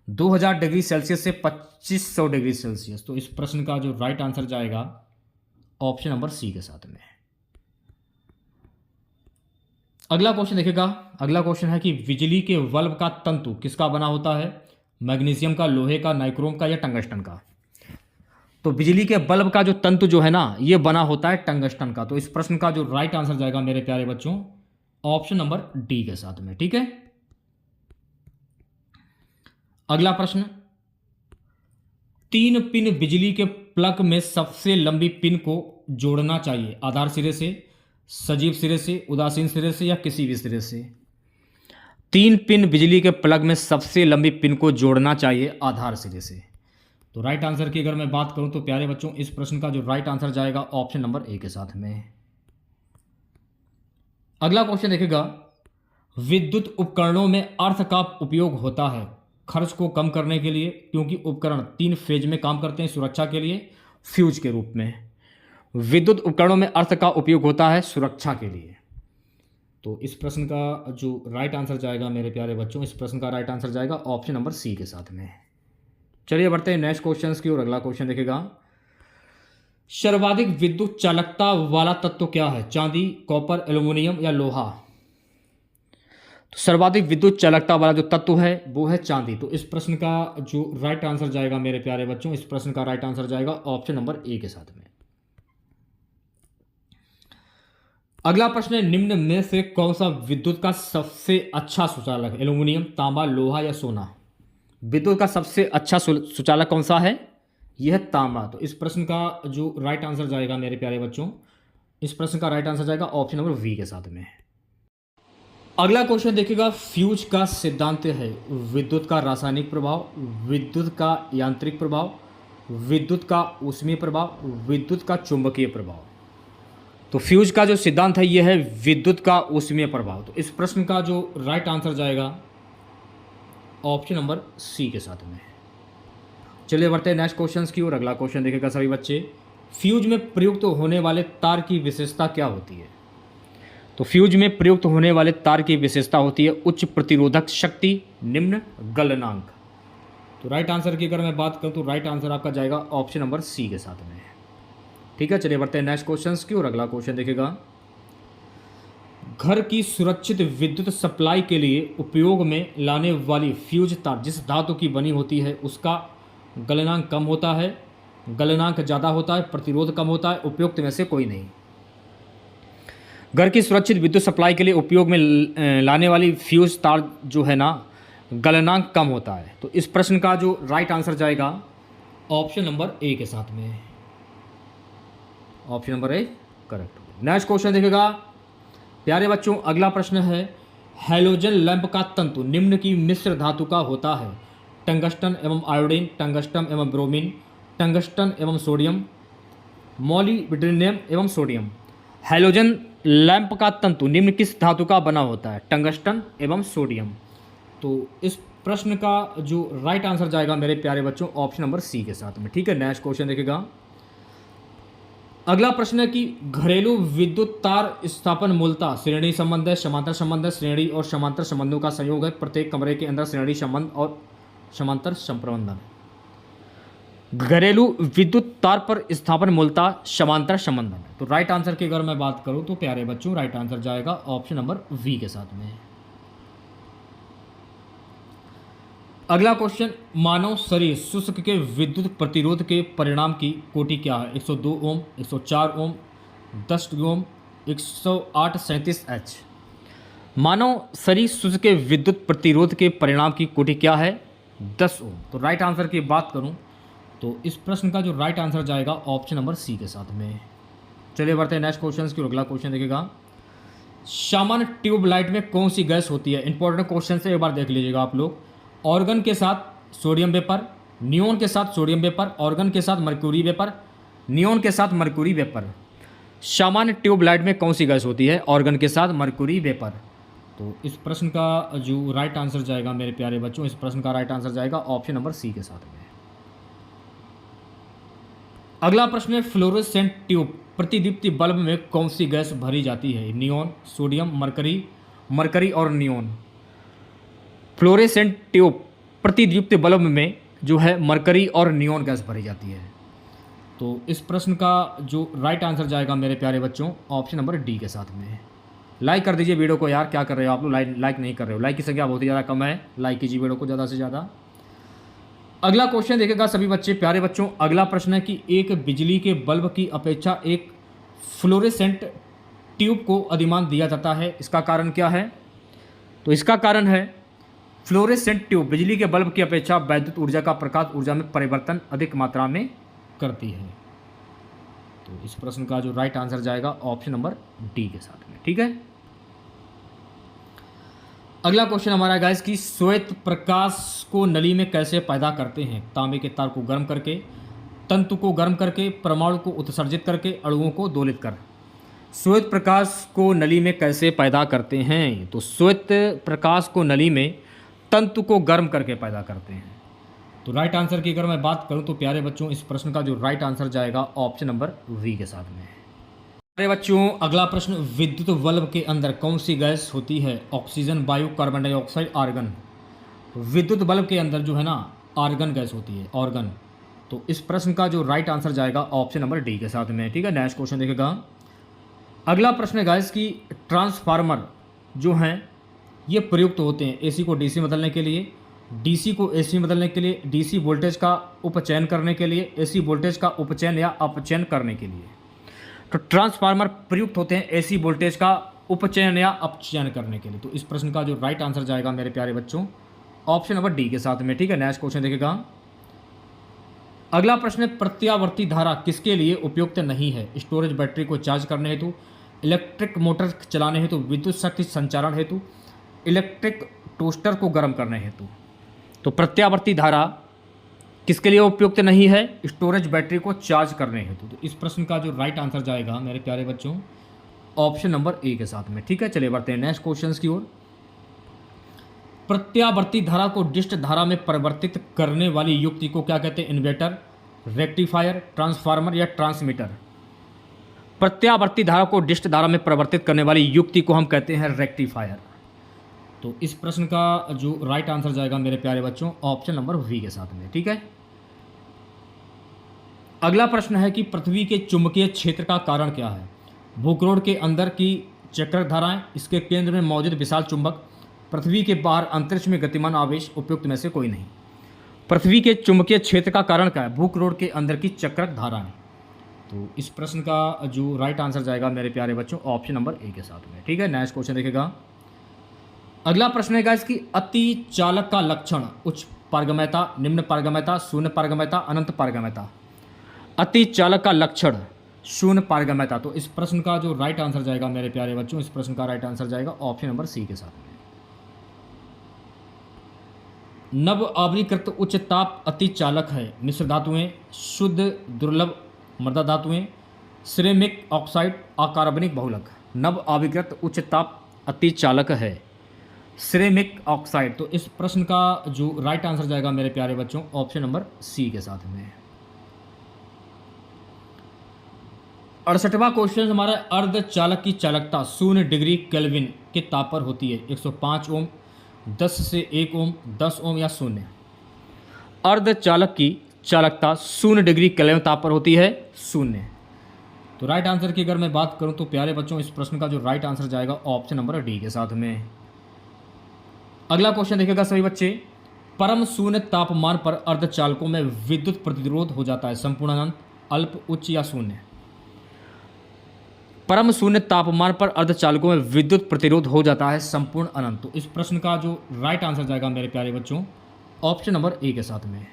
S1: 2000 डिग्री सेल्सियस से 2500 डिग्री सेल्सियस। तो इस प्रश्न का जो राइट आंसर जाएगा ऑप्शन नंबर सी के साथ में। अगला क्वेश्चन देखिएगा, अगला क्वेश्चन है कि बिजली के बल्ब का तंतु किसका बना होता है? मैग्नीशियम का, लोहे का, नाइक्रोम का या टंगस्टन का? तो बिजली के बल्ब का जो तंतु जो है ना ये बना होता है टंगस्टन का। तो इस प्रश्न का जो राइट आंसर जाएगा मेरे प्यारे बच्चों ऑप्शन नंबर डी के साथ में। ठीक है, अगला प्रश्न, 3 पिन बिजली के प्लग में सबसे लंबी पिन को जोड़ना चाहिए आधार सिरे से, सजीव सिरे से, उदासीन सिरे से या किसी भी सिरे से? 3 पिन बिजली के प्लग में सबसे लंबी पिन को जोड़ना चाहिए आधार सिरे से। तो राइट आंसर की अगर मैं बात करूं तो प्यारे बच्चों इस प्रश्न का जो राइट आंसर जाएगा ऑप्शन नंबर ए के साथ में। अगला क्वेश्चन देखिएगा, विद्युत उपकरणों में अर्थ का उपयोग होता है खर्च को कम करने के लिए, क्योंकि उपकरण 3 फेज में काम करते हैं, सुरक्षा के लिए, फ्यूज के रूप में। विद्युत उपकरणों में अर्थ का उपयोग होता है सुरक्षा के लिए। तो इस प्रश्न का जो राइट आंसर जाएगा मेरे प्यारे बच्चों, इस प्रश्न का राइट आंसर जाएगा ऑप्शन नंबर सी के साथ में। चलिए बढ़ते हैं नेक्स्ट क्वेश्चन की ओर। अगला क्वेश्चन देखिएगा, सर्वाधिक विद्युत चालकता वाला तत्व क्या है? चांदी, कॉपर, एल्यूमिनियम या लोहा? तो सर्वाधिक विद्युत चालकता वाला जो तत्व है वो है चांदी। तो इस प्रश्न का जो राइट आंसर जाएगा मेरे प्यारे बच्चों, इस प्रश्न का राइट आंसर जाएगा ऑप्शन नंबर ए के साथ में। अगला प्रश्न है, निम्न में से कौन सा विद्युत का सबसे अच्छा सुचालक है? एल्यूमिनियम, तांबा, लोहा या सोना? विद्युत का सबसे अच्छा सुचालक कौन सा है? यह है तांबा। तो इस प्रश्न का जो राइट आंसर जाएगा मेरे प्यारे बच्चों, इस प्रश्न का राइट आंसर जाएगा ऑप्शन नंबर वी के साथ में। अगला क्वेश्चन देखिएगा, फ्यूज का सिद्धांत है विद्युत का रासायनिक प्रभाव, विद्युत का यांत्रिक प्रभाव, विद्युत का ऊष्मीय प्रभाव, विद्युत का चुंबकीय प्रभाव? तो फ्यूज का जो सिद्धांत है यह है विद्युत का ऊष्मीय प्रभाव। तो इस प्रश्न का जो राइट आंसर जाएगा ऑप्शन नंबर सी के साथ में। चलिए बढ़ते हैं नेक्स्ट क्वेश्चन की ओर। अगला क्वेश्चन देखिएगा सभी बच्चे, फ्यूज में प्रयुक्त होने वाले तार की विशेषता क्या होती है? तो फ्यूज में प्रयुक्त होने वाले तार की विशेषता होती है उच्च प्रतिरोधक शक्ति, निम्न गलनांक। तो राइट आंसर की अगर मैं बात करूं तो राइट आंसर आपका जाएगा ऑप्शन नंबर सी के साथ में। ठीक है, चलिए बढ़ते हैं नेक्स्ट क्वेश्चन की ओर। अगला क्वेश्चन देखिएगा, घर की सुरक्षित विद्युत सप्लाई के लिए उपयोग में लाने वाली फ्यूज तार जिस धातु की बनी होती है उसका गलनांक कम होता है, गलनांक ज़्यादा होता है, प्रतिरोध कम होता है, उपयुक्त में से कोई नहीं। घर की सुरक्षित विद्युत सप्लाई के लिए उपयोग में लाने वाली फ्यूज तार जो है ना गलनांक कम होता है। तो इस प्रश्न का जो राइट आंसर जाएगा ऑप्शन नंबर ए के साथ में। Option number A correct. Next question देखिएगा प्यारे बच्चों, अगला प्रश्न है, हैलोजन लैंप का तंतु निम्न की मिश्र धातु का होता है? टंगस्टन एवं आयोडीन, टंगस्टन एवं ब्रोमीन, टंगस्टन एवं सोडियम, मॉलिब्डेनम एवं सोडियम। हैलोजन लैंप का तंतु निम्न किस धातु का बना होता है? टंगस्टन एवं सोडियम। तो इस प्रश्न का जो राइट आंसर जाएगा मेरे प्यारे बच्चों ऑप्शन नंबर सी के साथ में। ठीक है, नेक्स्ट क्वेश्चन देखिएगा, अगला प्रश्न है कि घरेलू विद्युत तार स्थापन मूलतः श्रेणी संबंध है, समांतर संबंध है, श्रेणी और समांतर संबंधों का संयोग है, प्रत्येक कमरे के अंदर श्रेणी संबंध और समांतर संप्रबंधन। घरेलू विद्युत तार पर स्थापन मूलतः समांतर संबंधन है। तो राइट आंसर की अगर मैं बात करूं तो प्यारे बच्चों राइट आंसर जाएगा ऑप्शन नंबर वी के साथ में। अगला क्वेश्चन, मानव शरीर शुष्क के विद्युत प्रतिरोध के परिणाम की कोटि क्या है? 102 ओम, 104 ओम, 10 ओम, 108 37 एच। मानव शरीर शुष्क के विद्युत प्रतिरोध के परिणाम की कोटि क्या है? 10 ओम। तो राइट आंसर की बात करूं तो इस प्रश्न का जो राइट आंसर जाएगा ऑप्शन नंबर सी के साथ में। चलिए बढ़ते हैं नेक्स्ट क्वेश्चन की। अगला क्वेश्चन देखिएगा, सामान्य ट्यूबलाइट में कौन सी गैस होती है? इंपॉर्टेंट क्वेश्चन से एक बार देख लीजिएगा आप लोग। ऑर्गन के साथ सोडियम वेपर, नियोन के साथ सोडियम वेपर, ऑर्गन के साथ मर्क्यूरी वेपर, नियोन के साथ मर्क्यूरी वेपर। सामान्य ट्यूबलाइट में कौन सी गैस होती है? ऑर्गन के साथ मर्क्यूरी वेपर। तो इस प्रश्न का जो राइट आंसर जाएगा मेरे प्यारे बच्चों, इस प्रश्न का राइट आंसर जाएगा ऑप्शन नंबर सी के साथ में। अगला प्रश्न है, फ्लोरोसेंट ट्यूब प्रतिदीप्ति बल्ब में कौन सी गैस भरी जाती है? नियोन, सोडियम, मरकरी और नियोन। फ्लोरोसेंट ट्यूब प्रतिदीप्ति बल्ब में जो है मरकरी और नियोन गैस भरी जाती है। तो इस प्रश्न का जो राइट आंसर जाएगा मेरे प्यारे बच्चों ऑप्शन नंबर डी के साथ में। लाइक कर दीजिए वीडियो को यार, क्या कर रहे हो आप लोग? लाइक नहीं कर रहे हो। लाइक की संख्या बहुत ही ज़्यादा कम है, लाइक कीजिए वीडियो को ज़्यादा से ज़्यादा। अगला क्वेश्चन देखेगा सभी बच्चे, प्यारे बच्चों। अगला प्रश्न है कि एक बिजली के बल्ब की अपेक्षा एक फ्लोरेसेंट ट्यूब को अधिमान दिया जाता है, इसका कारण क्या है? तो इसका कारण है फ्लोरेसेंट ट्यूब बिजली के बल्ब की अपेक्षा वैद्युत ऊर्जा का प्रकाश ऊर्जा में परिवर्तन अधिक मात्रा में करती है। तो इस प्रश्न का जो राइट आंसर जाएगा ऑप्शन नंबर डी के साथ में, ठीक है। अगला क्वेश्चन हमारा गाइस कि श्वेत प्रकाश को नली में कैसे पैदा करते हैं? तांबे के तार को गर्म करके, तंतु को गर्म करके, परमाणु को उत्सर्जित करके, अणुओं को दोलित कर। श्वेत प्रकाश को नली में कैसे पैदा करते हैं? तो श्वेत प्रकाश को नली में तंतु को गर्म करके पैदा करते हैं। तो राइट आंसर की अगर मैं बात करूं तो प्यारे बच्चों इस प्रश्न का जो राइट आंसर जाएगा ऑप्शन नंबर वी के साथ में। प्यारे बच्चों अगला प्रश्न, विद्युत बल्ब के अंदर कौन सी गैस होती है? ऑक्सीजन, वायु, कार्बन डाइऑक्साइड, आर्गन। विद्युत बल्ब के अंदर जो है ना आर्गन गैस होती है, ऑर्गन। तो इस प्रश्न का जो राइट आंसर जाएगा ऑप्शन नंबर डी के साथ में, ठीक है। नेक्स्ट क्वेश्चन देखेगा। अगला प्रश्न है गैस कि ट्रांसफार्मर जो हैं ये प्रयुक्त होते हैं एसी को डीसी बदलने के लिए, डीसी को एसी बदलने के लिए, डीसी वोल्टेज का उपचयन करने के लिए, एसी वोल्टेज का उपचयन या अपचयन करने के लिए। तो ट्रांसफार्मर प्रयुक्त होते हैं एसी वोल्टेज का उपचयन या अपचयन करने के लिए। तो इस प्रश्न का जो राइट आंसर जाएगा मेरे प्यारे बच्चों ऑप्शन नंबर डी के साथ में, ठीक है। नेक्स्ट क्वेश्चन देखेगा। अगला प्रश्न है, प्रत्यावर्ती धारा किसके लिए उपयुक्त नहीं है? स्टोरेज बैटरी को चार्ज करने हेतु, इलेक्ट्रिक मोटर चलाने हेतु, विद्युत शक्ति संचारण हेतु, इलेक्ट्रिक टोस्टर को गर्म करने हेतु। तो प्रत्यावर्ती धारा किसके लिए उपयुक्त नहीं है? स्टोरेज बैटरी को चार्ज करने हेतु। तो इस प्रश्न का जो राइट आंसर जाएगा मेरे प्यारे बच्चों ऑप्शन नंबर ए के साथ में, ठीक है। चलिए बढ़ते हैं नेक्स्ट क्वेश्चंस की ओर। प्रत्यावर्ती धारा को डिस्ट धारा में परिवर्तित करने वाली युक्ति को क्या कहते हैं? इन्वर्टर, रेक्टिफायर, ट्रांसफार्मर या ट्रांसमीटर। प्रत्यावर्ती धारा को डिस्ट धारा में परिवर्तित करने वाली युक्ति को हम कहते हैं रेक्टिफायर। तो इस प्रश्न का जो राइट आंसर जाएगा मेरे प्यारे बच्चों ऑप्शन नंबर वी के साथ में, ठीक है। अगला प्रश्न है कि पृथ्वी के चुंबकीय क्षेत्र का कारण क्या है? भूकरोड़ के अंदर की चक्र धाराएं, इसके केंद्र में मौजूद विशाल चुंबक, पृथ्वी के बाहर अंतरिक्ष में गतिमान आवेश, उपयुक्त में से कोई नहीं। पृथ्वी के चुंबकीय क्षेत्र का कारण क्या है? भूकरोड़ के अंदर की चक्र धाराएं। तो इस प्रश्न का जो राइट आंसर जाएगा मेरे प्यारे बच्चों ऑप्शन नंबर ए के साथ में, ठीक है। नेक्स्ट क्वेश्चन देखेगा। अगला प्रश्न है इसकी अति चालक का लक्षण उच्च पारगम्यता, निम्न पारगम्यता, शून्य पारगम्यता, अनंत पारगम्यता। अति चालक का लक्षण शून्य पारगम्यता। तो इस प्रश्न का जो राइट आंसर जाएगा मेरे प्यारे बच्चों इस प्रश्न का राइट आंसर जाएगा ऑप्शन नंबर सी के साथ में। नव आवरीकृत उच्च ताप अति चालक है। मिश्र धातुएं, शुद्ध दुर्लभ मृदा धातुएं, सिरेमिक ऑक्साइड, अकार्बनिक बहुलक। नव आवरीकृत उच्च ताप अति चालक है, सिरेमिक ऑक्साइड। तो इस प्रश्न का जो राइट आंसर जाएगा मेरे प्यारे बच्चों ऑप्शन नंबर सी के साथ में। 68वां क्वेश्चन हमारा, अर्धचालक की चालकता 0 डिग्री केल्विन के ताप पर होती है। 105 ओम, 10 से 1 ओम, 10 ओम या 0। अर्धचालक की चालकता 0 डिग्री केल्विन ताप पर होती है, 0। तो राइट आंसर की अगर मैं बात करूं तो प्यारे बच्चों इस प्रश्न का जो राइट आंसर जाएगा ऑप्शन नंबर डी के साथ में। अगला क्वेश्चन देखिएगा सभी बच्चे, परम शून्य तापमान पर अर्धचालकों में विद्युत प्रतिरोध हो जाता है संपूर्ण अनंत, अल्प, उच्च या शून्य। परम शून्य तापमान पर अर्धचालकों में विद्युत प्रतिरोध हो जाता है संपूर्ण अनंत। तो इस प्रश्न का जो राइट आंसर जाएगा मेरे प्यारे बच्चों ऑप्शन नंबर ए के साथ में।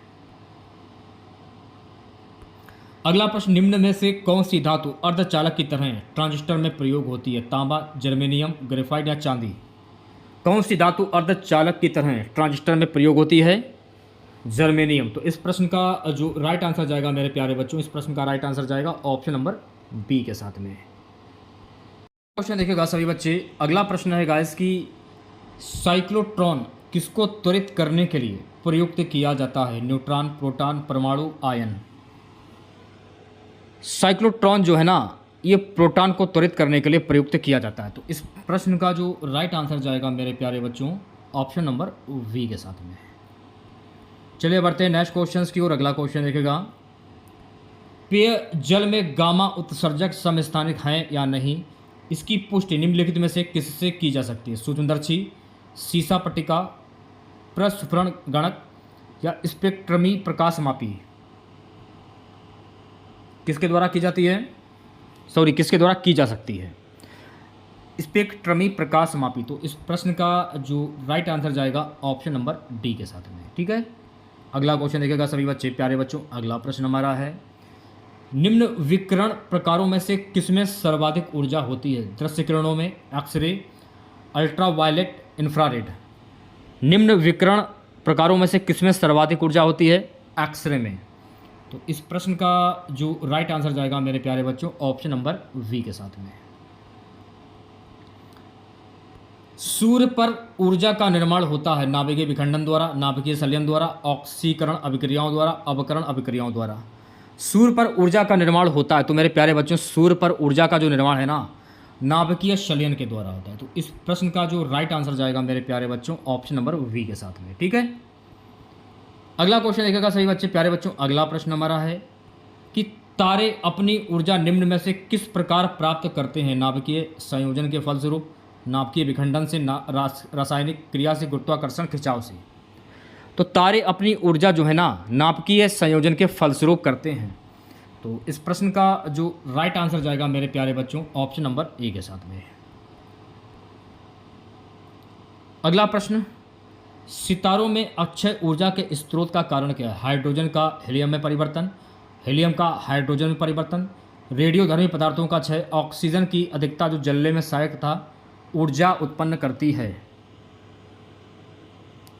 S1: अगला प्रश्न, निम्न में से कौन सी धातु अर्धचालक की तरह ट्रांजिस्टर में प्रयोग होती है? तांबा, जर्मेनियम, ग्रेफाइट या चांदी। कौन सी धातु अर्धचालक की तरह ट्रांजिस्टर में प्रयोग होती है? जर्मेनियम। तो इस प्रश्न का जो राइट आंसर जाएगा मेरे प्यारे बच्चों, इस प्रश्न का राइट आंसर जाएगा ऑप्शन नंबर बी के साथ में। क्वेश्चन देखिएगा सभी बच्चे, अगला प्रश्न है गाइस कि साइक्लोट्रॉन किसको त्वरित करने के लिए प्रयुक्त किया जाता है? न्यूट्रॉन, प्रोटॉन, परमाणु, आयन। साइक्लोट्रॉन जो है ना, ये प्रोटॉन को त्वरित करने के लिए प्रयुक्त किया जाता है। तो इस प्रश्न का जो राइट आंसर जाएगा मेरे प्यारे बच्चों, ऑप्शन नंबर वी के साथ में। चलिए बढ़ते हैं नेक्स्ट क्वेश्चन की ओर। अगला क्वेश्चन देखेगा, पेय जल में गामा उत्सर्जक समस्थानिक हैं या नहीं, इसकी पुष्टि निम्नलिखित में से किससे की जा सकती है? सूक्ष्मदर्शी, सीसा पट्टिका, प्रस्फुरण गणक या स्पेक्ट्रमी प्रकाशमापी। किसके द्वारा की जाती है? किसके द्वारा की जा सकती है? स्पेक्ट्रमी प्रकाशमापी। तो इस प्रश्न का जो राइट आंसर जाएगा ऑप्शन नंबर डी के साथ में। ठीक है, अगला क्वेश्चन देखेगा सभी बच्चे, प्यारे बच्चों। अगला प्रश्न हमारा है, निम्न विकिरण प्रकारों में से किसमें सर्वाधिक ऊर्जा होती है? दृश्य किरणों में, एक्सरे, अल्ट्रावायलेट, इंफ्रारेड। निम्न विकिरण प्रकारों में से किसमें सर्वाधिक ऊर्जा होती है? एक्सरे में। तो इस प्रश्न का जो राइट आंसर जाएगा मेरे प्यारे बच्चों, ऑप्शन नंबर वी के साथ में। सूर्य पर ऊर्जा का निर्माण होता है नाभिकीय विखंडन द्वारा, नाभिकीय संलयन द्वारा, ऑक्सीकरण अभिक्रियाओं द्वारा, अवकरण अभिक्रियाओं द्वारा। सूर्य पर ऊर्जा का निर्माण होता है तो मेरे प्यारे बच्चों, सूर्य पर ऊर्जा का जो निर्माण है ना, नाभिकीय संलयन के द्वारा होता है। तो इस प्रश्न का जो राइट आंसर जाएगा मेरे प्यारे बच्चों, ऑप्शन नंबर वी के साथ में। ठीक है, अगला क्वेश्चन देखेगा सही बच्चे, प्यारे बच्चों। अगला प्रश्न हमारा है कि तारे अपनी ऊर्जा निम्न में से किस प्रकार प्राप्त करते हैं? नाभिकीय संयोजन के फलस्वरूप, नाभिकीय विखंडन से, रासायनिक क्रिया से, गुरुत्वाकर्षण खिंचाव से। तो तारे अपनी ऊर्जा जो है ना, नाभिकीय संयोजन के फलस्वरूप करते हैं। तो इस प्रश्न का जो राइट आंसर जाएगा मेरे प्यारे बच्चों, ऑप्शन नंबर ए के साथ में। अगला प्रश्न, सितारों में अक्षय ऊर्जा के स्रोत का कारण क्या है? हाइड्रोजन का हीलियम में परिवर्तन, हीलियम का हाइड्रोजन में परिवर्तन, रेडियोधर्मी पदार्थों का क्षय, ऑक्सीजन की अधिकता जो जलने में सहायक था ऊर्जा उत्पन्न करती है।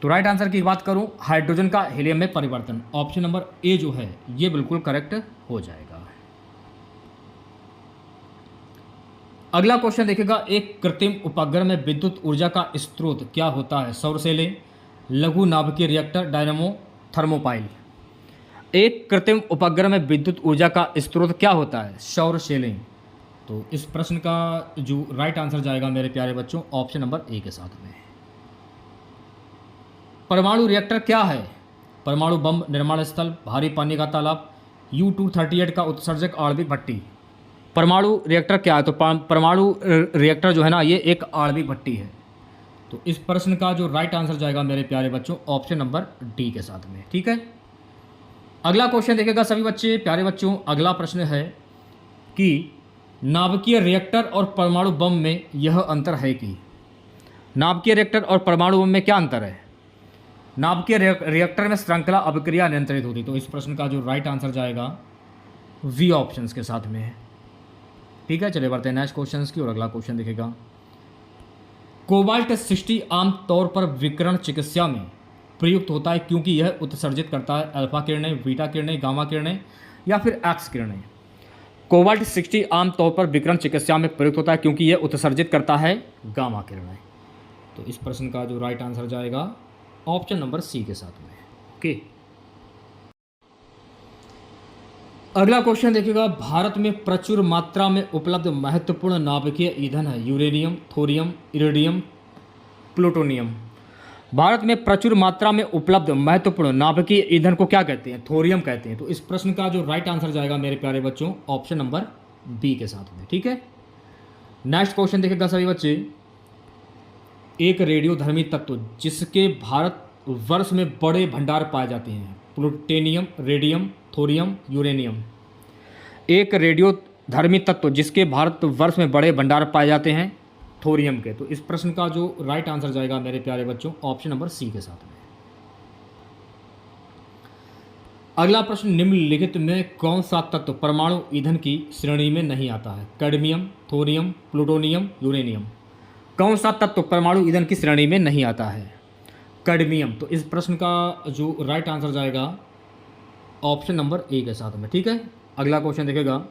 S1: तो राइट आंसर की बात करूं, हाइड्रोजन का हीलियम में परिवर्तन, ऑप्शन नंबर ए जो है ये बिल्कुल करेक्ट हो जाएगा। अगला क्वेश्चन देखिएगा, एक कृत्रिम उपग्रह में विद्युत ऊर्जा का स्रोत क्या होता है? सौर सेलें, लघु नाभिकीय रिएक्टर, डायनामो, थर्मोपाइल। एक कृत्रिम उपग्रह में विद्युत ऊर्जा का स्रोत क्या होता है? सौर सेलें। तो इस प्रश्न का जो राइट आंसर जाएगा मेरे प्यारे बच्चों, ऑप्शन नंबर ए के साथ में। परमाणु रिएक्टर क्या है? परमाणु बम निर्माण स्थल, भारी पानी का तालाब, U-238 का उत्सर्जक आणविक भट्टी। परमाणु रिएक्टर क्या है? तो परमाणु रिएक्टर जो है ना, ये एक आणविक भट्टी है। तो इस प्रश्न का जो राइट आंसर जाएगा मेरे प्यारे बच्चों, ऑप्शन नंबर डी के साथ में। ठीक है, अगला क्वेश्चन देखेगा सभी बच्चे, प्यारे बच्चों। अगला प्रश्न है कि नाभिकीय रिएक्टर और परमाणु बम में यह अंतर है कि, नाभिकीय रिएक्टर और परमाणु बम में क्या अंतर है? नाभिकीय रिएक्टर में श्रृंखला अभिक्रिया नियंत्रित होती। तो इस प्रश्न का जो राइट आंसर जाएगा वी ऑप्शंस के साथ में है। ठीक है, चलिए बढ़ते हैं नेक्स्ट क्वेश्चन की और अगला क्वेश्चन देखेगा, कोबाल्ट 60 आमतौर पर विकिरण चिकित्सा में प्रयुक्त होता है क्योंकि यह उत्सर्जित करता है अल्फा किरणें, बीटा किरणें, गामा किरणें या फिर एक्स किरणें। कोबाल्ट 60 आमतौर पर विकिरण चिकित्सा में प्रयुक्त होता है क्योंकि यह उत्सर्जित करता है गामा किरणें। तो इस प्रश्न का जो राइट आंसर जाएगा ऑप्शन नंबर सी के साथ में। ओके, अगला क्वेश्चन देखिएगा, भारत में प्रचुर मात्रा में उपलब्ध महत्वपूर्ण नाभिकीय ईंधन है uranium, thorium, iridium, plutonium. Bharat में प्रचुर मात्रा में उपलब्ध महत्वपूर्ण नाभिकीय ईंधन को क्या कहते हैं? थोरियम कहते हैं। तो इस प्रश्न का जो राइट आंसर जाएगा मेरे प्यारे बच्चों, ऑप्शन नंबर बी के साथ में। ठीक है, नेक्स्ट क्वेश्चन देखिएगा सभी बच्चे, एक रेडियोधर्मी तत्व जिसके भारत वर्ष में बड़े भंडार पाए जाते हैं? Plutonium, radium, thorium, uranium. एक रेडियोधर्मी तत्व जिसके भारत वर्ष में बड़े भंडार पाए जाते हैं? थोरियम के। तो इस प्रश्न का जो राइट आंसर जाएगा मेरे प्यारे बच्चों, ऑप्शन नंबर सी के साथ में। अगला प्रश्न, निम्नलिखित में कौन सा तत्व परमाणु ईंधन की श्रेणी में नहीं आता है? Cadmium, thorium, plutonium, uranium. कौन सा तत्व परमाणु ईंधन की श्रेणी में नहीं आता है? कैडमियम। तो इस प्रश्न का जो राइट आंसर जाएगा ऑप्शन नंबर ए के साथ में। ठीक है, अगला क्वेश्चन देखेगा।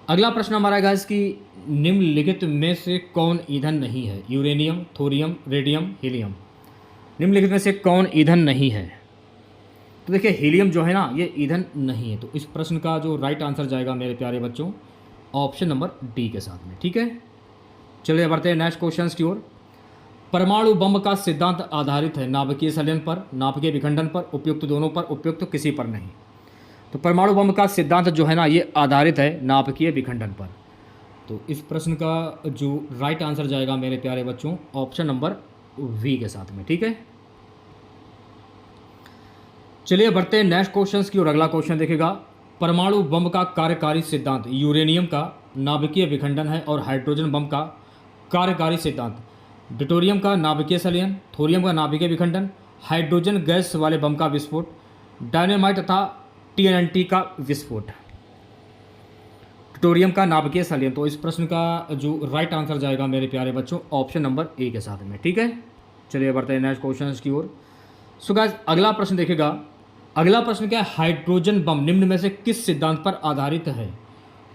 S1: अगला प्रश्न हमारा आएगा इसकी निम्नलिखित में से कौन ईंधन नहीं है? Uranium, thorium, radium, helium. निम्नलिखित में से कौन ईंधन नहीं है? तो देखिए हीलियम जो है ना ये ईंधन नहीं है। तो इस प्रश्न का जो राइट आंसर जाएगा मेरे प्यारे बच्चों ऑप्शन नंबर डी के साथ में। ठीक है, चलिए बढ़ते हैं नेक्स्ट क्वेश्चन की ओर। परमाणु बम का सिद्धांत आधारित है नाभिकीय संलयन पर, नाभिकीय विखंडन पर, उपयुक्त दोनों पर, उपयुक्त किसी पर नहीं। तो परमाणु बम का सिद्धांत जो है ना ये आधारित है नाभिकीय विखंडन पर। तो इस प्रश्न का जो राइट आंसर जाएगा मेरे प्यारे बच्चों ऑप्शन नंबर वी के साथ में। ठीक है, चलिए बढ़ते हैं नेक्स्ट क्वेश्चन की और अगला क्वेश्चन देखेगा। परमाणु बम का कार्यकारी सिद्धांत यूरेनियम का नाभिकीय विखंडन है और हाइड्रोजन बम का कार्यकारी सिद्धांत ड्यूटेरियम का नाभिकीय संलयन, थोरियम का नाभिकीय विखंडन, हाइड्रोजन गैस वाले बम का विस्फोट, डायनामाइट तथा TNT का विस्फोट। ड्यूटेरियम का नाभिकीय संलयन। तो इस प्रश्न का जो राइट आंसर जाएगा मेरे प्यारे बच्चों ऑप्शन नंबर ए के साथ में। ठीक है, चलिए बढ़ते हैं नेक्स्ट क्वेश्चन की ओर। सो गाइस अगला प्रश्न देखेगा। अगला प्रश्न क्या है? हाइड्रोजन बम निम्न में से किस सिद्धांत पर आधारित है?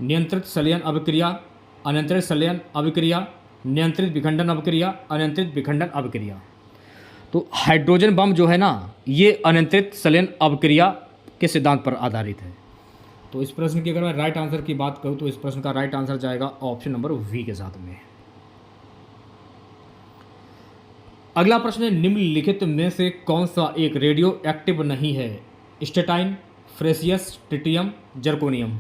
S1: नियंत्रित संलयन अभिक्रिया, अनियंत्रित संलयन अभिक्रिया, नियंत्रित विखंडन अभिक्रिया, अनियंत्रित विखंडन अभिक्रिया। तो हाइड्रोजन बम जो है ना ये अनियंत्रित संलयन अभिक्रिया के सिद्धांत पर आधारित है। तो इस प्रश्न की अगर मैं राइट आंसर की बात करूं तो इस प्रश्न का राइट आंसर जाएगा ऑप्शन नंबर वी के साथ में। अगला प्रश्न है निम्नलिखित में से कौन सा एक रेडियो एक्टिव नहीं है? स्टेटाइन, फ्रेसियस, ट्रिटियम, जर्कोनियम।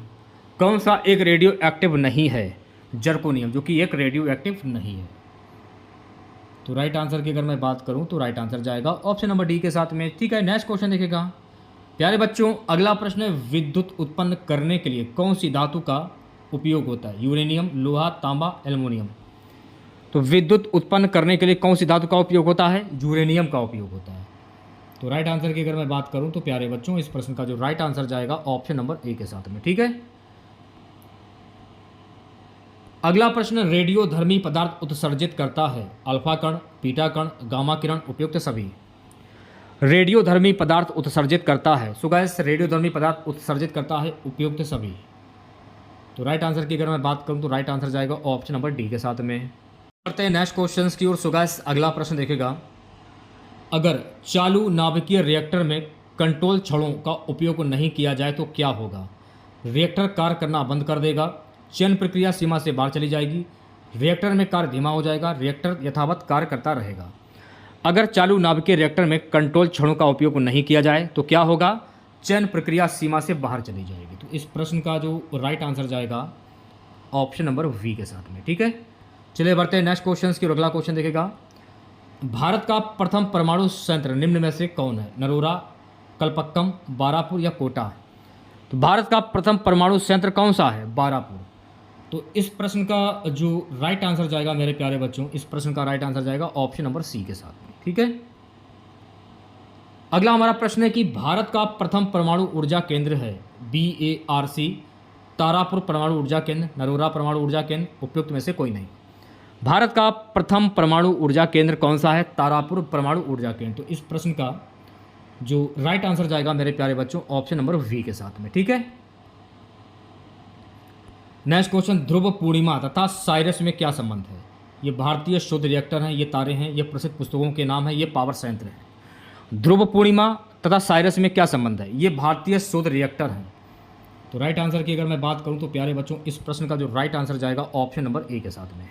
S1: कौन सा एक रेडियो एक्टिव नहीं है? जर्कोनियम, जो कि एक रेडियो एक्टिव नहीं है। तो राइट आंसर की अगर मैं बात करूं तो राइट आंसर जाएगा ऑप्शन नंबर डी के साथ में। ठीक है, नेक्स्ट क्वेश्चन देखेगा प्यारे बच्चों। अगला प्रश्न है विद्युत उत्पन्न करने के लिए कौन सी धातु का उपयोग होता है? यूरेनियम, लोहा, तांबा, एल्युमिनियम। तो विद्युत उत्पन्न करने के लिए कौन सी धातु का उपयोग होता है? यूरेनियम का उपयोग होता है। तो राइट आंसर की अगर मैं बात करूं तो प्यारे बच्चों इस प्रश्न का जो राइट आंसर जाएगा ऑप्शन नंबर ए के साथ में। ठीक है, अगला प्रश्न रेडियोधर्मी पदार्थ उत्सर्जित करता है? अल्फा कण, बीटा कण, गामा किरण, उपयुक्त सभी। रेडियोधर्मी पदार्थ उत्सर्जित करता है। सो गाइस रेडियोधर्मी पदार्थ उत्सर्जित करता है उपयुक्त सभी। तो राइट आंसर की अगर मैं बात करूं तो राइट आंसर जाएगा ऑप्शन नंबर डी के साथ में। करते हैं नेक्स्ट क्वेश्चन की ओर। सो गाइस अगला प्रश्न देखेगा। अगर चालू नाभिकीय रिएक्टर में कंट्रोल छड़ों का उपयोग नहीं किया जाए तो क्या होगा? रिएक्टर कार्य करना बंद कर देगा, चयन प्रक्रिया सीमा से बाहर चली जाएगी, रिएक्टर में कार्य धीमा हो जाएगा, रिएक्टर यथावत कार्य करता रहेगा। अगर चालू नाभिकीय रिएक्टर में कंट्रोल छड़ों का उपयोग नहीं किया जाए तो क्या होगा? चयन प्रक्रिया सीमा से बाहर चली जाएगी। तो इस प्रश्न का जो राइट आंसर जाएगा ऑप्शन नंबर वी के साथ में। ठीक है, चलिए बढ़ते हैं नेक्स्ट क्वेश्चन की। अगला क्वेश्चन देखेगा। भारत का प्रथम परमाणु संयंत्र निम्न में से कौन है? नरोरा, कलपक्कम, बारापुर या कोटा। तो भारत का प्रथम परमाणु संयंत्र कौन सा है? बारापुर। तो इस प्रश्न का जो राइट आंसर जाएगा मेरे प्यारे बच्चों इस प्रश्न का राइट आंसर जाएगा ऑप्शन नंबर सी के साथ में। ठीक है, अगला हमारा प्रश्न है कि भारत का प्रथम परमाणु ऊर्जा केंद्र है? BARC, तारापुर परमाणु ऊर्जा केंद्र, नरोरा परमाणु ऊर्जा केंद्र, उपयुक्त में से कोई नहीं। भारत का प्रथम परमाणु ऊर्जा केंद्र कौन सा है? तारापुर परमाणु ऊर्जा केंद्र। तो इस प्रश्न का जो राइट आंसर जाएगा मेरे प्यारे बच्चों ऑप्शन नंबर वी के साथ में। ठीक है, नेक्स्ट क्वेश्चन। ध्रुव पूर्णिमा तथा साइरस में क्या संबंध है? ये भारतीय शोध रिएक्टर हैं, ये तारे हैं, ये प्रसिद्ध पुस्तकों के नाम है, ये पावर संयंत्र है। ध्रुव पूर्णिमा तथा साइरस में क्या संबंध है? ये भारतीय शोध रिएक्टर हैं। तो राइट आंसर की अगर मैं बात करूं तो प्यारे बच्चों इस प्रश्न का जो राइट आंसर जाएगा ऑप्शन नंबर ए के साथ में।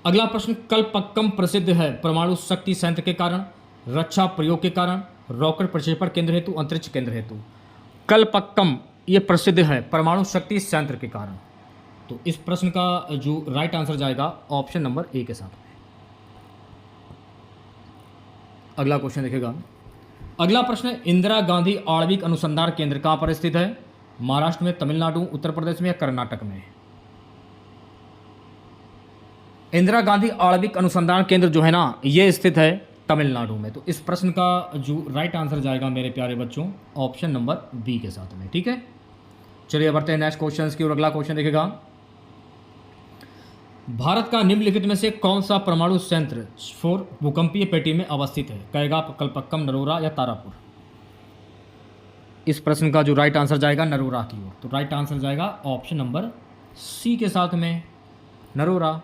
S1: अगला प्रश्न। कलपक्कम प्रसिद्ध है परमाणु शक्ति संयंत्र के कारण, रक्षा प्रयोग के कारण, रॉकेट प्रक्षेपण केंद्र हेतु, अंतरिक्ष केंद्र हेतु। कलपक्कम ये प्रसिद्ध है परमाणु शक्ति संयंत्र के कारण। तो इस प्रश्न का जो राइट आंसर जाएगा ऑप्शन नंबर ए के साथ में। अगला क्वेश्चन देखेगा। अगला प्रश्न है इंदिरा गांधी आणविक अनुसंधान केंद्र कहाँ पर स्थित है? महाराष्ट्र में, तमिलनाडु, उत्तर प्रदेश में या कर्नाटक में? इंदिरा गांधी आणविक अनुसंधान केंद्र जो है ना ये स्थित है तमिलनाडु में। तो इस प्रश्न का जो राइट आंसर जाएगा मेरे प्यारे बच्चों ऑप्शन नंबर बी के साथ में। ठीक है, चलिए बढ़ते हैं नेक्स्ट क्वेश्चन की और अगला क्वेश्चन देखेगा। भारत का निम्नलिखित में से कौन सा परमाणु संयंत्र 4 भूकंपीय पेटी में अवस्थित है? कैगा, कलपक्कम, नरोरा या तारापुर? इस प्रश्न का जो राइट आंसर जाएगा नरोरा की ओर। तो राइट आंसर जाएगा ऑप्शन नंबर सी के साथ में, नरोरा।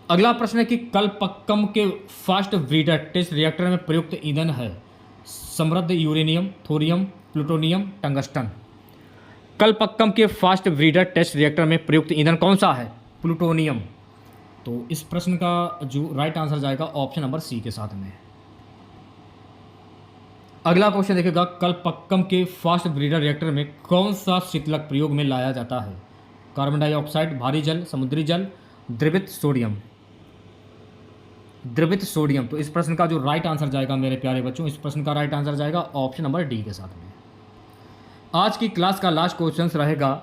S1: अगला प्रश्न है कि कलपक्कम के फास्ट ब्रीडर टेस्ट रिएक्टर में प्रयुक्त ईंधन है समृद्ध uranium, thorium, plutonium, tungsten. Kalpakkam के फास्ट ब्रीडर टेस्ट रिएक्टर में प्रयुक्त ईंधन कौन सा है? प्लूटोनियम। तो इस प्रश्न का जो राइट आंसर जाएगा ऑप्शन नंबर सी के साथ में। अगला क्वेश्चन देखिएगा, कलपक्कम के फास्ट ब्रीडर रिएक्टर में कौन सा शीतलक प्रयोग में लाया जाता है? कार्बन डाइऑक्साइड, भारी जल, समुद्री जल, द्रवित सोडियम। द्रवित सोडियम। तो इस प्रश्न का जो राइट आंसर जाएगा मेरे प्यारे बच्चों, इस प्रश्न का राइट आंसर जाएगा ऑप्शन नंबर डी के साथ में। आज की क्लास का लास्ट क्वेश्चन रहेगा,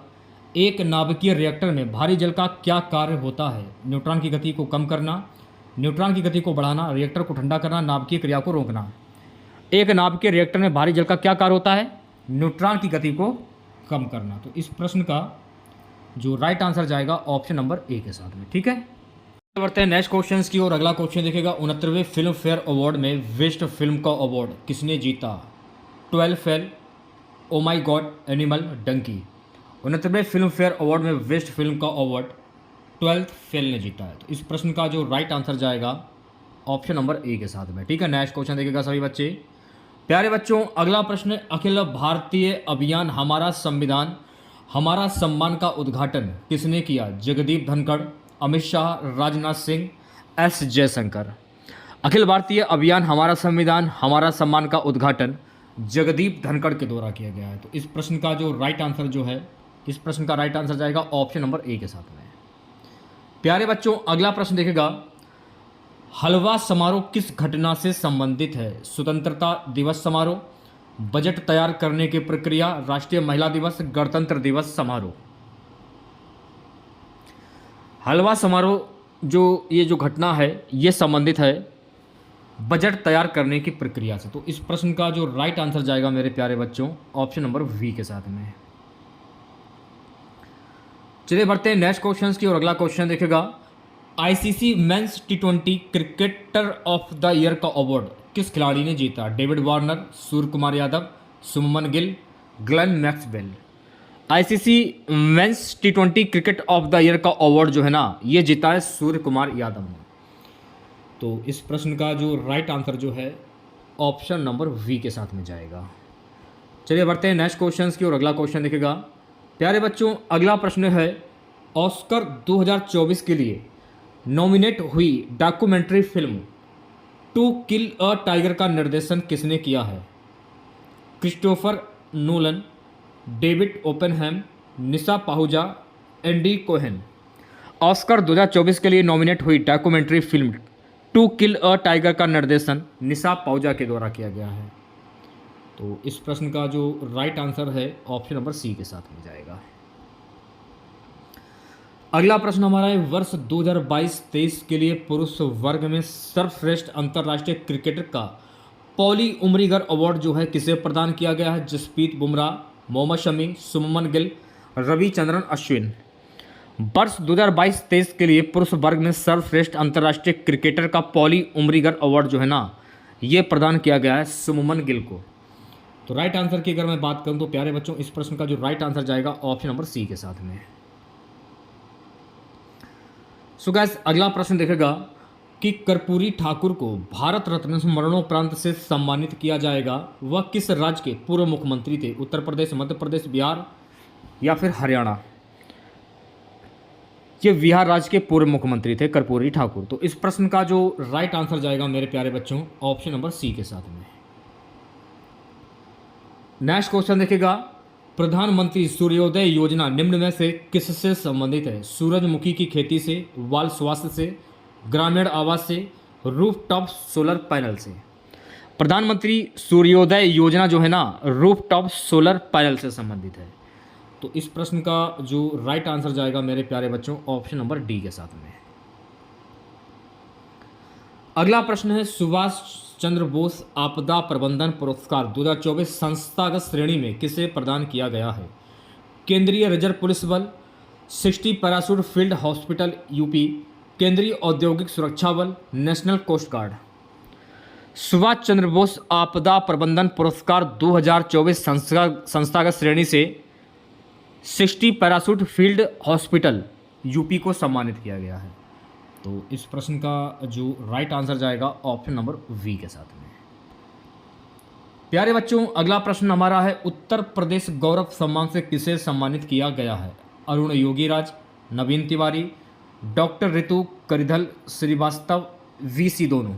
S1: एक नाभिकीय रिएक्टर में भारी जल का क्या कार्य होता है? न्यूट्रॉन की गति को कम करना, न्यूट्रॉन की गति को बढ़ाना, रिएक्टर को ठंडा करना, नाभिकीय क्रिया को रोकना। एक नाभिकीय रिएक्टर में भारी जल का क्या कार्य होता है? न्यूट्रॉन की गति को कम करना। तो इस प्रश्न का जो राइट आंसर जाएगा ऑप्शन नंबर ए के साथ में। ठीक है, बढ़ते हैं नेक्स्ट क्वेश्चन की और। अगला क्वेश्चन देखेगा, 69वें फिल्म फेयर अवार्ड में बेस्ट फिल्म का अवार्ड किसने जीता? 12 fail, oh my god, animal, Dunki. 69वें फिल्म फेयर अवार्ड में बेस्ट फिल्म का अवार्ड 12 फेल ने जीता है। तो इस प्रश्न का जो राइट आंसर जाएगा ऑप्शन नंबर ए के साथ में। ठीक है, नेक्स्ट क्वेश्चन देखेगा सभी बच्चे। प्यारे बच्चों, अगला प्रश्न, अखिल भारतीय अभियान हमारा संविधान हमारा सम्मान का उद्घाटन किसने किया? जगदीप धनखड़, अमित शाह, राजनाथ सिंह, एस जयशंकर। अखिल भारतीय अभियान हमारा संविधान हमारा सम्मान का उद्घाटन जगदीप धनखड़ के द्वारा किया गया है। तो इस प्रश्न का जो राइट आंसर जो है, इस प्रश्न का राइट आंसर जाएगा ऑप्शन नंबर ए के साथ में। प्यारे बच्चों, अगला प्रश्न देखेगा, हलवा समारोह किस घटना से संबंधित है? स्वतंत्रता दिवस समारोह, बजट तैयार करने की प्रक्रिया, राष्ट्रीय महिला दिवस, गणतंत्र दिवस समारोह। हलवा समारोह ये जो घटना है ये संबंधित है बजट तैयार करने की प्रक्रिया से। तो इस प्रश्न का जो राइट आंसर जाएगा मेरे प्यारे बच्चों ऑप्शन नंबर वी के साथ में। चलिए बढ़ते हैं नेक्स्ट क्वेश्चन की और। अगला क्वेश्चन देखेगा, ICC men's T20 cricketer of the year का अवार्ड किस खिलाड़ी ने जीता? David Warner, Surya Kumar Yadav, Suman Gill, Glenn Maxwell. ICC men's T20 cricket of the year का अवार्ड जो है ना ये जीता है सूर्य कुमार यादव ने। तो इस प्रश्न का जो राइट आंसर जो है ऑप्शन नंबर वी के साथ में जाएगा। चलिए बढ़ते हैं नेक्स्ट क्वेश्चन की और। अगला क्वेश्चन देखेगा, प्यारे बच्चों, अगला प्रश्न है, ऑस्कर 2024 के लिए नॉमिनेट हुई documentary film To Kill a Tiger का निर्देशन किसने किया है? Christopher Nolan, David Oppenheim, Nisha Pahuja, Andy Cohen. Oscar 2024 के लिए नॉमिनेट हुई documentary film To Kill a Tiger का निर्देशन निशा पाहुजा के द्वारा किया गया है। तो इस प्रश्न का जो राइट आंसर है ऑप्शन नंबर सी के साथ में जाएगा। अगला प्रश्न हमारा है, वर्ष 2022-23 के लिए पुरुष वर्ग में सर्वश्रेष्ठ अंतर्राष्ट्रीय क्रिकेटर का पॉली उमरीगर अवार्ड जो है किसे प्रदान किया गया है? जसप्रीत बुमराह, मोहम्मद शमी, सुमन गिल, रविचंद्रन अश्विन। वर्ष 2022-23 के लिए पुरुष वर्ग में सर्वश्रेष्ठ अंतर्राष्ट्रीय क्रिकेटर का पॉली उमरीगर अवार्ड जो है ना ये प्रदान किया गया है सुमन गिल को। तो राइट आंसर की अगर मैं बात करूं तो प्यारे बच्चों इस प्रश्न का जो राइट आंसर जाएगा ऑप्शन नंबर सी के साथ में। सो गाइस, अगला प्रश्न देखेगा कि कर्पूरी ठाकुर को भारत रत्न मरणोपरांत से सम्मानित किया जाएगा। वह किस राज्य के पूर्व मुख्यमंत्री थे? उत्तर प्रदेश, मध्य प्रदेश, बिहार या फिर हरियाणा। ये बिहार राज्य के पूर्व मुख्यमंत्री थे कर्पूरी ठाकुर। तो इस प्रश्न का जो राइट आंसर जाएगा मेरे प्यारे बच्चों ऑप्शन नंबर सी के साथ में। नेक्स्ट क्वेश्चन देखेगा, प्रधानमंत्री सूर्योदय योजना निम्न में से किससे संबंधित है? सूरजमुखी की खेती से, बाल स्वास्थ्य से, ग्रामीण आवास से, रूफटॉप सोलर पैनल से। प्रधानमंत्री सूर्योदय योजना जो है ना रूफटॉप सोलर पैनल से संबंधित है। तो इस प्रश्न का जो राइट आंसर जाएगा मेरे प्यारे बच्चों ऑप्शन नंबर डी के साथ में। अगला प्रश्न है, सुभाष चंद्र बोस आपदा प्रबंधन पुरस्कार 2024 संस्थागत श्रेणी में किसे प्रदान किया गया है? केंद्रीय रिजर्व पुलिस बल, 60 पैराशूट फील्ड हॉस्पिटल यूपी, केंद्रीय औद्योगिक सुरक्षा बल, national coast guard. Subhash Chandra Bose आपदा प्रबंधन पुरस्कार 2024 संस्थागत श्रेणी से 60 पैराशूट फील्ड हॉस्पिटल यूपी को सम्मानित किया गया है। तो इस प्रश्न का जो राइट आंसर जाएगा ऑप्शन नंबर वी के साथ में। प्यारे बच्चों, अगला प्रश्न हमारा है, उत्तर प्रदेश गौरव सम्मान से किसे सम्मानित किया गया है? अरुण योगीराज, नवीन तिवारी, डॉक्टर ऋतु करिधल श्रीवास्तव, वीसी दोनों।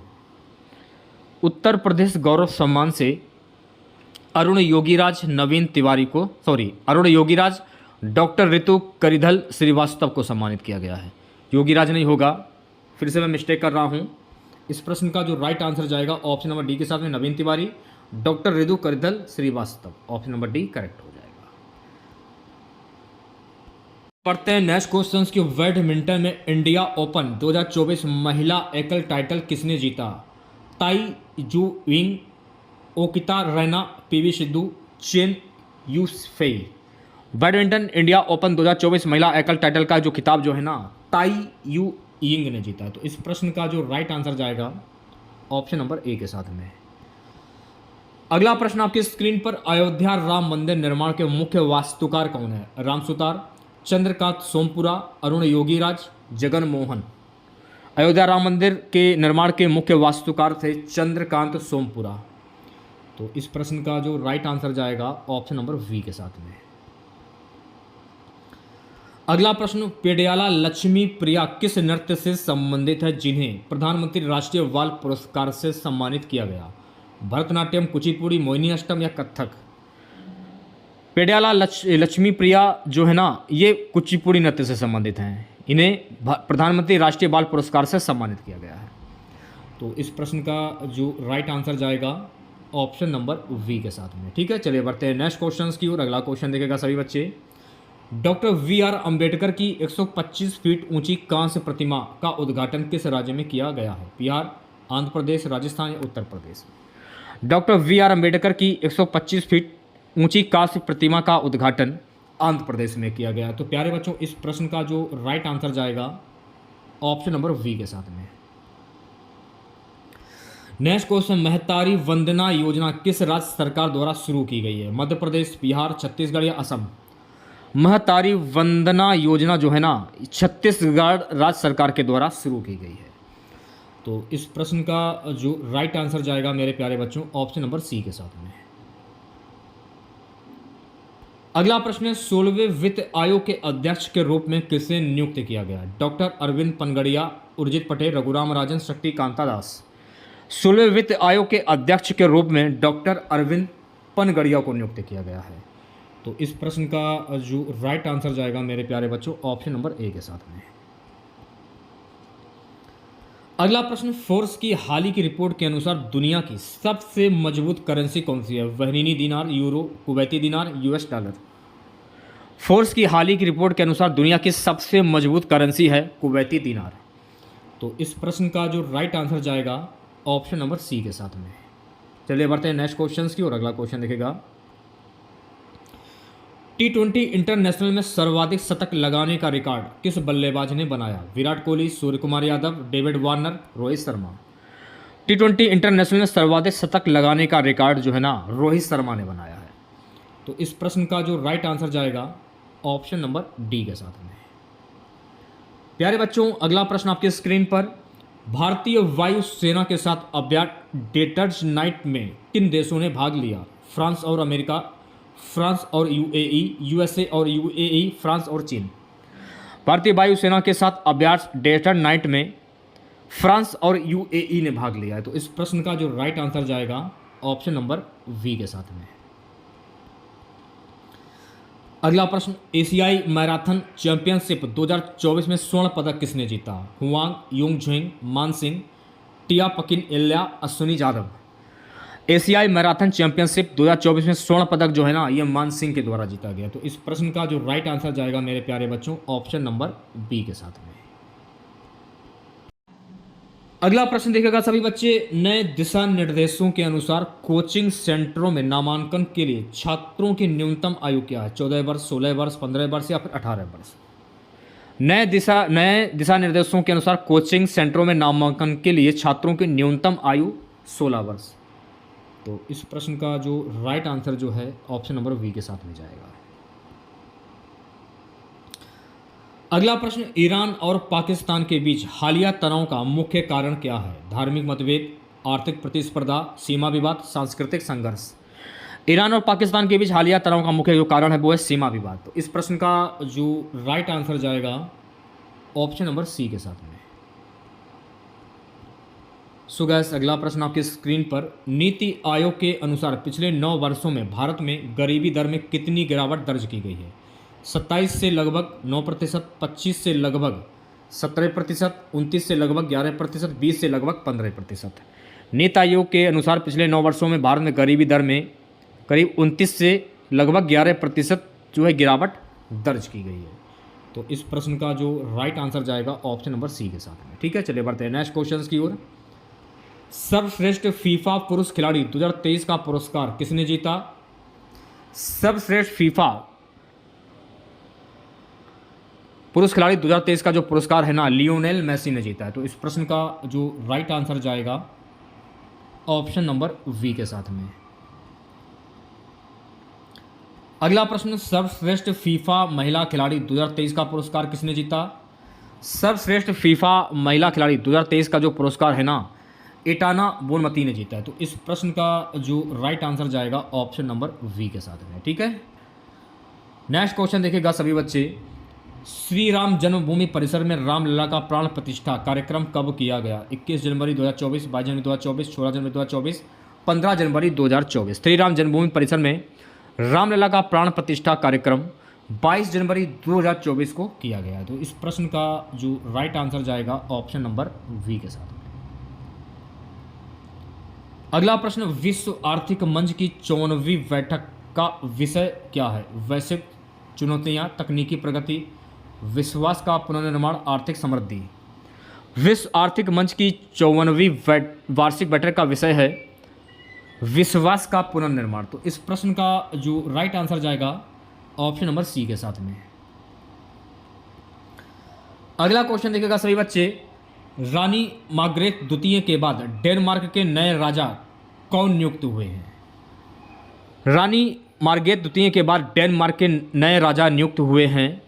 S1: उत्तर प्रदेश गौरव सम्मान से अरुण योगीराज डॉक्टर ऋतु करिधल श्रीवास्तव को सम्मानित किया गया है। योगीराज नहीं होगा, फिर से मैं मिस्टेक कर रहा हूँ। इस प्रश्न का जो राइट आंसर जाएगा ऑप्शन नंबर डी के साथ में, Naveen Tiwari, doctor Ritu Karidhal Srivastava. Option number d correct हो जाएगा। पढ़ते हैं नेक्स्ट क्वेश्चन की। बैडमिंटन में इंडिया ओपन 2024 महिला एकल टाइटल किसने जीता? ताई जू विंग, ओकिता रैना, PV Sindhu, Chen Yufei. Badminton India open 2024 महिला एकल टाइटल का जो खिताब जो है ना, ताई यू यिंग ने जीता। तो इस प्रश्न का जो राइट आंसर जाएगा ऑप्शन नंबर ए के साथ में। अगला प्रश्न आपकी स्क्रीन पर, अयोध्या राम मंदिर निर्माण के मुख्य वास्तुकार कौन है? राम सुतार, चंद्रकांत सोमपुरा, अरुण योगीराज, जगन मोहन। अयोध्या राम मंदिर के निर्माण के मुख्य वास्तुकार थे चंद्रकांत सोमपुरा। तो इस प्रश्न का जो राइट आंसर जाएगा ऑप्शन नंबर वी के साथ में। अगला प्रश्न, पेडियाला लक्ष्मी प्रिया किस नृत्य से संबंधित है जिन्हें प्रधानमंत्री राष्ट्रीय बाल पुरस्कार से सम्मानित किया गया? भरतनाट्यम, कुचिपुड़ी, मोहिनी अष्टम या कथक। पेडियाला लक्ष्मी प्रिया जो है ना, ये कुचिपुड़ी नृत्य से संबंधित हैं। इन्हें प्रधानमंत्री राष्ट्रीय बाल पुरस्कार से सम्मानित किया गया है। तो इस प्रश्न का जो राइट आंसर जाएगा ऑप्शन नंबर वी के साथ में। ठीक है, चलिए बढ़ते हैं नेक्स्ट क्वेश्चन की ओर। अगला क्वेश्चन देखेगा सभी बच्चे। Doctor BR. अंबेडकर की 125 फीट ऊंची कांस्य प्रतिमा का उद्घाटन किस राज्य में किया गया है? बिहार, आंध्र प्रदेश, राजस्थान या उत्तर प्रदेश। Doctor BR. अंबेडकर की 125 फीट ऊंची कांस्य प्रतिमा का उद्घाटन आंध्र प्रदेश में किया गया। तो प्यारे बच्चों, इस प्रश्न का जो राइट आंसर जाएगा ऑप्शन नंबर वी के साथ में। नेक्स्ट क्वेश्चन, महतारी वंदना योजना किस राज्य सरकार द्वारा शुरू की गई है? मध्य प्रदेश, बिहार, छत्तीसगढ़ या असम। महतारी वंदना योजना जो है ना, छत्तीसगढ़ राज्य सरकार के द्वारा शुरू की गई है। तो इस प्रश्न का जो राइट आंसर जाएगा मेरे प्यारे बच्चों ऑप्शन नंबर सी के साथ में। अगला प्रश्न है, 16वें वित्त आयोग के अध्यक्ष के रूप में किसे नियुक्त किया गया? डॉक्टर अरविंद पनगड़िया, उर्जित पटेल, रघुराम राजन, शक्ति कांता दास। 16वें वित्त आयोग के अध्यक्ष के रूप में डॉक्टर अरविंद पनगड़िया को नियुक्त किया गया है। तो इस प्रश्न का जो राइट आंसर जाएगा मेरे प्यारे बच्चों ऑप्शन नंबर ए के साथ में। अगला प्रश्न, फोर्स की हाल ही की रिपोर्ट के अनुसार दुनिया की सबसे मजबूत करेंसी कौन सी है? बहरीनी दिनार, यूरो, कुवैती दिनार, यूएस डॉलर। फोर्स की हाल ही की रिपोर्ट के अनुसार दुनिया की सबसे मजबूत करेंसी है कुवैती दिनार। तो इस प्रश्न का जो राइट आंसर जाएगा ऑप्शन नंबर सी के साथ में। चलिए बढ़ते हैं नेक्स्ट क्वेश्चन की और अगला क्वेश्चन देखेगा, T20 इंटरनेशनल में सर्वाधिक शतक लगाने का रिकॉर्ड किस बल्लेबाज ने बनाया? Virat Kohli, Surya Kumar Yadav, David Warner, Rohit Sharma. T20 international में सर्वाधिक शतक लगाने का रिकॉर्ड जो है ना, रोहित शर्मा ने बनाया है। तो इस प्रश्न का जो राइट आंसर जाएगा ऑप्शन नंबर डी के साथ में। प्यारे बच्चों, अगला प्रश्न आपकी स्क्रीन पर, भारतीय वायुसेना के साथ अभ्यास डेटर्स नाइट में किन देशों ने भाग लिया? फ्रांस और अमेरिका, फ्रांस और यूएई, यूएसए और यूएई, फ्रांस और चीन। भारतीय वायुसेना के साथ अभ्यास डेटर्स नाइट में फ्रांस और यूएई ने भाग लिया है। तो इस प्रश्न का जो राइट आंसर जाएगा ऑप्शन नंबर वी के साथ में। अगला प्रश्न, एशियाई मैराथन चैंपियनशिप 2024 में स्वर्ण पदक किसने जीता? हुआंग, युंगझुंग, मानसिंह, टिया पकिन एल्या, अश्विनी जाधव। एशियाई मैराथन चैंपियनशिप 2024 में स्वर्ण पदक जो है ना, ये मानसिंह के द्वारा जीता गया। तो इस प्रश्न का जो राइट आंसर जाएगा मेरे प्यारे बच्चों ऑप्शन नंबर बी के साथ में। अगला प्रश्न देखेगा सभी बच्चे, नए दिशा निर्देशों के अनुसार कोचिंग सेंटरों में नामांकन के लिए छात्रों की न्यूनतम आयु क्या है? 14 वर्ष, 16 वर्ष, 15 वर्ष या फिर 18 वर्ष। नए दिशा निर्देशों के अनुसार कोचिंग सेंटरों में नामांकन के लिए छात्रों की न्यूनतम आयु 16 वर्ष। तो इस प्रश्न का जो राइट आंसर जो है ऑप्शन नंबर बी के साथ में जाएगा। अगला प्रश्न, ईरान और पाकिस्तान के बीच हालिया तनाव का मुख्य कारण क्या है? धार्मिक मतभेद, आर्थिक प्रतिस्पर्धा, सीमा विवाद, सांस्कृतिक संघर्ष। ईरान और पाकिस्तान के बीच हालिया तनाव का मुख्य जो कारण है वो है सीमा विवाद। तो इस प्रश्न का जो राइट आंसर जाएगा ऑप्शन नंबर सी के साथ में। सो गाइस, अगला प्रश्न आपकी स्क्रीन पर, नीति आयोग के अनुसार पिछले 9 वर्षों में भारत में गरीबी दर में कितनी गिरावट दर्ज की गई है? 27 से लगभग 9%, 25 से लगभग 17%, 29 से लगभग 11%, 20 से लगभग 15%। नीति आयोग के अनुसार पिछले 9 वर्षों में भारत में गरीबी दर में करीब 29 से लगभग 11% जो है गिरावट दर्ज की गई है। तो इस प्रश्न का जो राइट आंसर जाएगा ऑप्शन नंबर सी के साथ में। ठीक है, चलिए बढ़ते हैं नेक्स्ट क्वेश्चन की ओर। सर्वश्रेष्ठ फीफा पुरुष खिलाड़ी 2023 का पुरस्कार किसने जीता? सर्वश्रेष्ठ फीफा पुरुष खिलाड़ी 2023 का जो पुरस्कार है ना, लियोनेल मेसी ने जीता है। तो इस प्रश्न का जो राइट आंसर जाएगा ऑप्शन नंबर वी के साथ में। अगला प्रश्न, सर्वश्रेष्ठ फीफा महिला खिलाड़ी 2023 का पुरस्कार किसने जीता? सर्वश्रेष्ठ फीफा महिला खिलाड़ी 2023 का जो पुरस्कार है ना, एटाना बोनमती ने जीता है। तो इस प्रश्न का जो राइट आंसर जाएगा ऑप्शन नंबर वी के साथ में। ठीक है, नेक्स्ट क्वेश्चन देखिएगा सभी बच्चे। श्री राम जन्मभूमि परिसर में रामलला का प्राण प्रतिष्ठा कार्यक्रम कब किया गया? 21 जनवरी 2024, 22 जनवरी 2024, 16 जनवरी 2024, 15 जनवरी 2024। श्री राम जन्मभूमि परिसर में रामलला का प्राण प्रतिष्ठा कार्यक्रम 22 जनवरी 2024 को किया गया है। तो इस प्रश्न का जो राइट आंसर जाएगा ऑप्शन नंबर वी के साथ में। अगला प्रश्न, विश्व आर्थिक मंच की 54वीं बैठक का विषय क्या है? वैश्विक चुनौतियां, तकनीकी प्रगति, विश्वास का पुनर्निर्माण, आर्थिक समृद्धि। विश्व आर्थिक मंच की 54वीं वार्षिक बैठक का विषय है विश्वास का पुनर्निर्माण। तो इस प्रश्न का जो राइट आंसर जाएगा ऑप्शन नंबर सी के साथ में। अगला क्वेश्चन देखिएगा सभी बच्चे। रानी मार्गरेट द्वितीय के बाद डेनमार्क के नए राजा कौन नियुक्त हुए हैं? रानी मार्गरेट द्वितीय के बाद डेनमार्क के नए राजा नियुक्त हुए हैं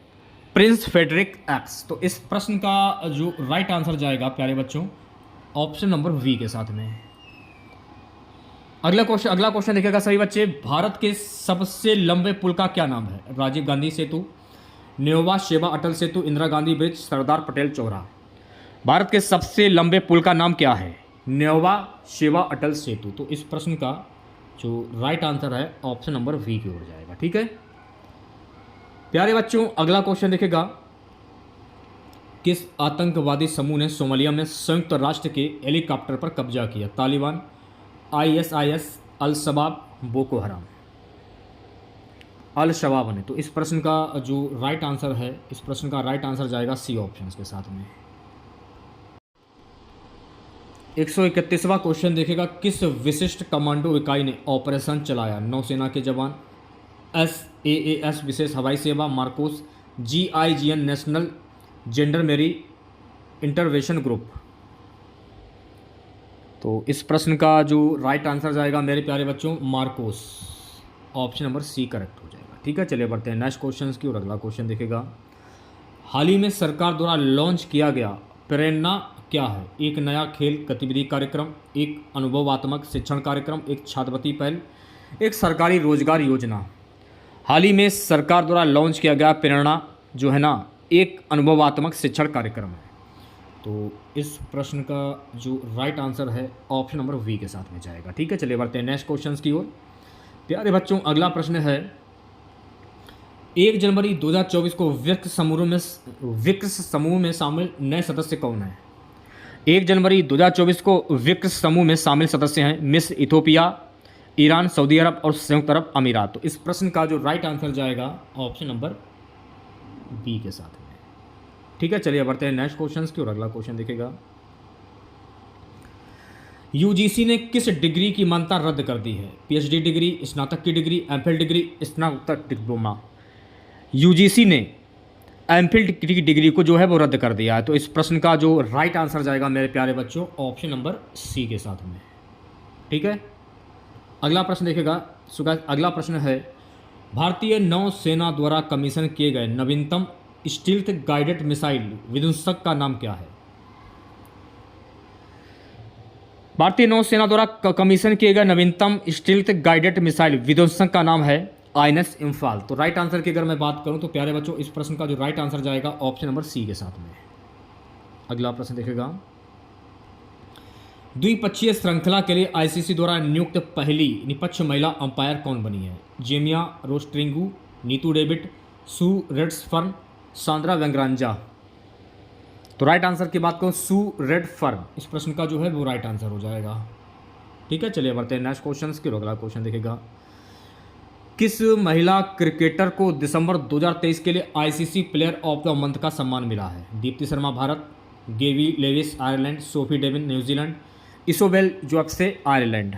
S1: प्रिंस फ्रेडरिक एक्स। तो इस प्रश्न का जो राइट आंसर जाएगा प्यारे बच्चों ऑप्शन नंबर वी के साथ में। अगला क्वेश्चन देखिएगा सभी बच्चे। भारत के सबसे लंबे पुल का क्या नाम है? राजीव गांधी सेतु, नेवा शेवा अटल सेतु, इंदिरा गांधी ब्रिज, सरदार पटेल चौराहा। भारत के सबसे लंबे पुल का नाम क्या है? नेवा शेवा अटल सेतु। तो इस प्रश्न का जो राइट आंसर है ऑप्शन नंबर वी की ओर जाएगा। ठीक है प्यारे बच्चों, अगला क्वेश्चन देखेगा। किस आतंकवादी समूह ने सोमालिया में संयुक्त राष्ट्र के हेलीकॉप्टर पर कब्जा किया? तालिबान, ISIS, अल शबाब, बोको हराम। अल शबाब ने। तो इस प्रश्न का जो राइट आंसर है, इस प्रश्न का राइट आंसर जाएगा सी ऑप्शन के साथ में। 131वां क्वेश्चन देखेगा। किस विशिष्ट कमांडो इकाई ने ऑपरेशन चलाया? नौसेना के जवान, SAAS विशेष हवाई सेवा, Marcos, GIGN national gendarmerie intervention group. तो इस प्रश्न का जो राइट आंसर जाएगा मेरे प्यारे बच्चों MARCOS. Option number C correct हो जाएगा। ठीक है, चलिए बढ़ते हैं नेक्स्ट क्वेश्चन की और अगला क्वेश्चन देखेगा। हाल ही में सरकार द्वारा लॉन्च किया गया प्रेरणा क्या है? एक नया खेल गतिविधि कार्यक्रम, एक अनुभवात्मक शिक्षण कार्यक्रम, एक छात्रवृत्ति पहल, एक सरकारी रोजगार योजना। हाल ही में सरकार द्वारा लॉन्च किया गया प्रेरणा जो है ना, एक अनुभवात्मक शिक्षण कार्यक्रम है। तो इस प्रश्न का जो राइट आंसर है ऑप्शन नंबर वी के साथ में जाएगा। ठीक है, चलिए बढ़ते हैं नेक्स्ट क्वेश्चन की ओर। प्यारे बच्चों, अगला प्रश्न है। 1 जनवरी 2024 को ब्रिक्स समूह में शामिल नए सदस्य कौन है? 1 जनवरी 2024 को ब्रिक्स समूह में शामिल सदस्य हैं मिस्र, इथोपिया, ईरान, सऊदी अरब और संयुक्त अरब अमीरात। तो इस प्रश्न का जो राइट आंसर जाएगा ऑप्शन नंबर बी के साथ में। ठीक है, चलिए बढ़ते हैं नेक्स्ट क्वेश्चन की और अगला क्वेश्चन देखेगा। यूजीसी ने किस डिग्री की मान्यता रद्द कर दी है? PhD डिग्री, स्नातक की डिग्री, MPhil डिग्री, स्नातक डिप्लोमा। यूजीसी ने एमफिल की डिग्री को जो है वो रद्द कर दिया है। तो इस प्रश्न का जो राइट आंसर जाएगा मेरे प्यारे बच्चों ऑप्शन नंबर सी के साथ में। ठीक है, अगला प्रश्न देखेगा। अगला प्रश्न है भारतीय नौसेना द्वारा कमीशन किए गए नवीनतम स्टील्थ गाइडेड मिसाइल विध्वंसक का नाम क्या है? भारतीय नौसेना द्वारा कमीशन किए गए नवीनतम स्टील्थ गाइडेड मिसाइल विध्वंसक का नाम है आईएनएस इम्फाल। तो राइट आंसर की अगर मैं बात करूं तो प्यारे बच्चों इस प्रश्न का जो राइट आंसर जाएगा ऑप्शन नंबर सी के साथ में। अगला प्रश्न देखेगा। द्विपक्षीय श्रृंखला के लिए आईसीसी द्वारा नियुक्त पहली निष्पक्ष महिला अंपायर कौन बनी है? जेमिया रोस्ट्रिंगू, नीतू डेविड, सू रेड्सफर्न, सांद्रा वेंग्रांजा। तो राइट आंसर की बात करूं सू रेडफर्न, इस प्रश्न का जो है वो राइट आंसर हो जाएगा। ठीक है, चलिए बढ़ते हैं नेक्स्ट क्वेश्चन की। अगला क्वेश्चन देखेगा। किस महिला क्रिकेटर को दिसंबर 2023 के लिए ICC player of the month का सम्मान मिला है? Deepti Sharma Bharat, Gaby Lewis Ireland, Sophie Devine New Zealand, Isobel जोक्से आयरलैंड।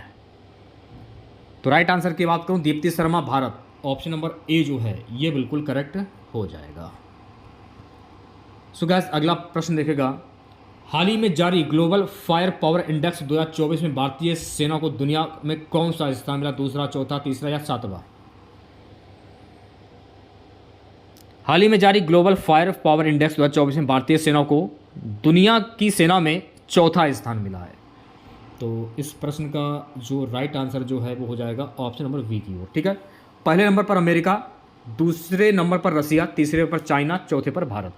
S1: तो राइट आंसर की बात करूं Deepti Sharma Bharat, option number a जो है ये बिल्कुल करेक्ट हो जाएगा। सो गाइस अगला प्रश्न देखेगा। हाल ही में जारी ग्लोबल फायर पावर इंडेक्स 2024 में भारतीय सेना को दुनिया में कौन सा स्थान मिला? दूसरा, चौथा, तीसरा या सातवां? हाल ही में जारी ग्लोबल फायर पावर इंडेक्स 2024 में भारतीय सेना को दुनिया की सेना में चौथा स्थान मिला है। तो इस प्रश्न का जो राइट आंसर जो है वो हो जाएगा ऑप्शन नंबर बी की ओर। ठीक है, पहले नंबर पर अमेरिका, दूसरे नंबर पर रसिया, तीसरे पर चाइना, चौथे पर भारत।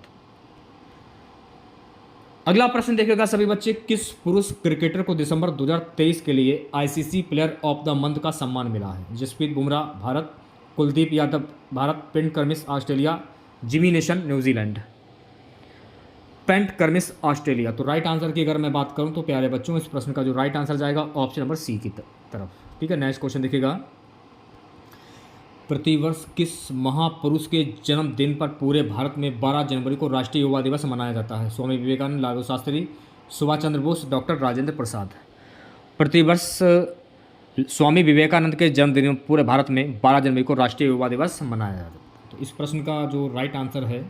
S1: अगला प्रश्न देखेगा सभी बच्चे। किस पुरुष क्रिकेटर को दिसंबर 2023 के लिए ICC player of the month का सम्मान मिला है? Jasprit Bumrah Bharat, Kuldeep Yadav Bharat, Pat Cummins Australia, Jimmy Neesham New Zealand. Pat Cummins Australia. तो राइट आंसर की अगर मैं बात करूं तो प्यारे बच्चों इस प्रश्न का जो राइट आंसर जाएगा ऑप्शन नंबर सी की तरफ। ठीक है, नेक्स्ट क्वेश्चन देखिएगा। प्रतिवर्ष किस महापुरुष के जन्मदिन पर पूरे भारत में 12 जनवरी को राष्ट्रीय युवा दिवस मनाया जाता है? स्वामी विवेकानंद, लालू शास्त्री, सुभाष चंद्र बोस, डॉक्टर राजेंद्र प्रसाद। प्रतिवर्ष स्वामी विवेकानंद के जन्मदिन पूरे भारत में 12 जनवरी को राष्ट्रीय युवा दिवस मनाया जाता है। तो इस प्रश्न का जो राइट आंसर है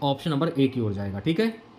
S1: ऑप्शन नंबर ए की ओर जाएगा। ठीक है।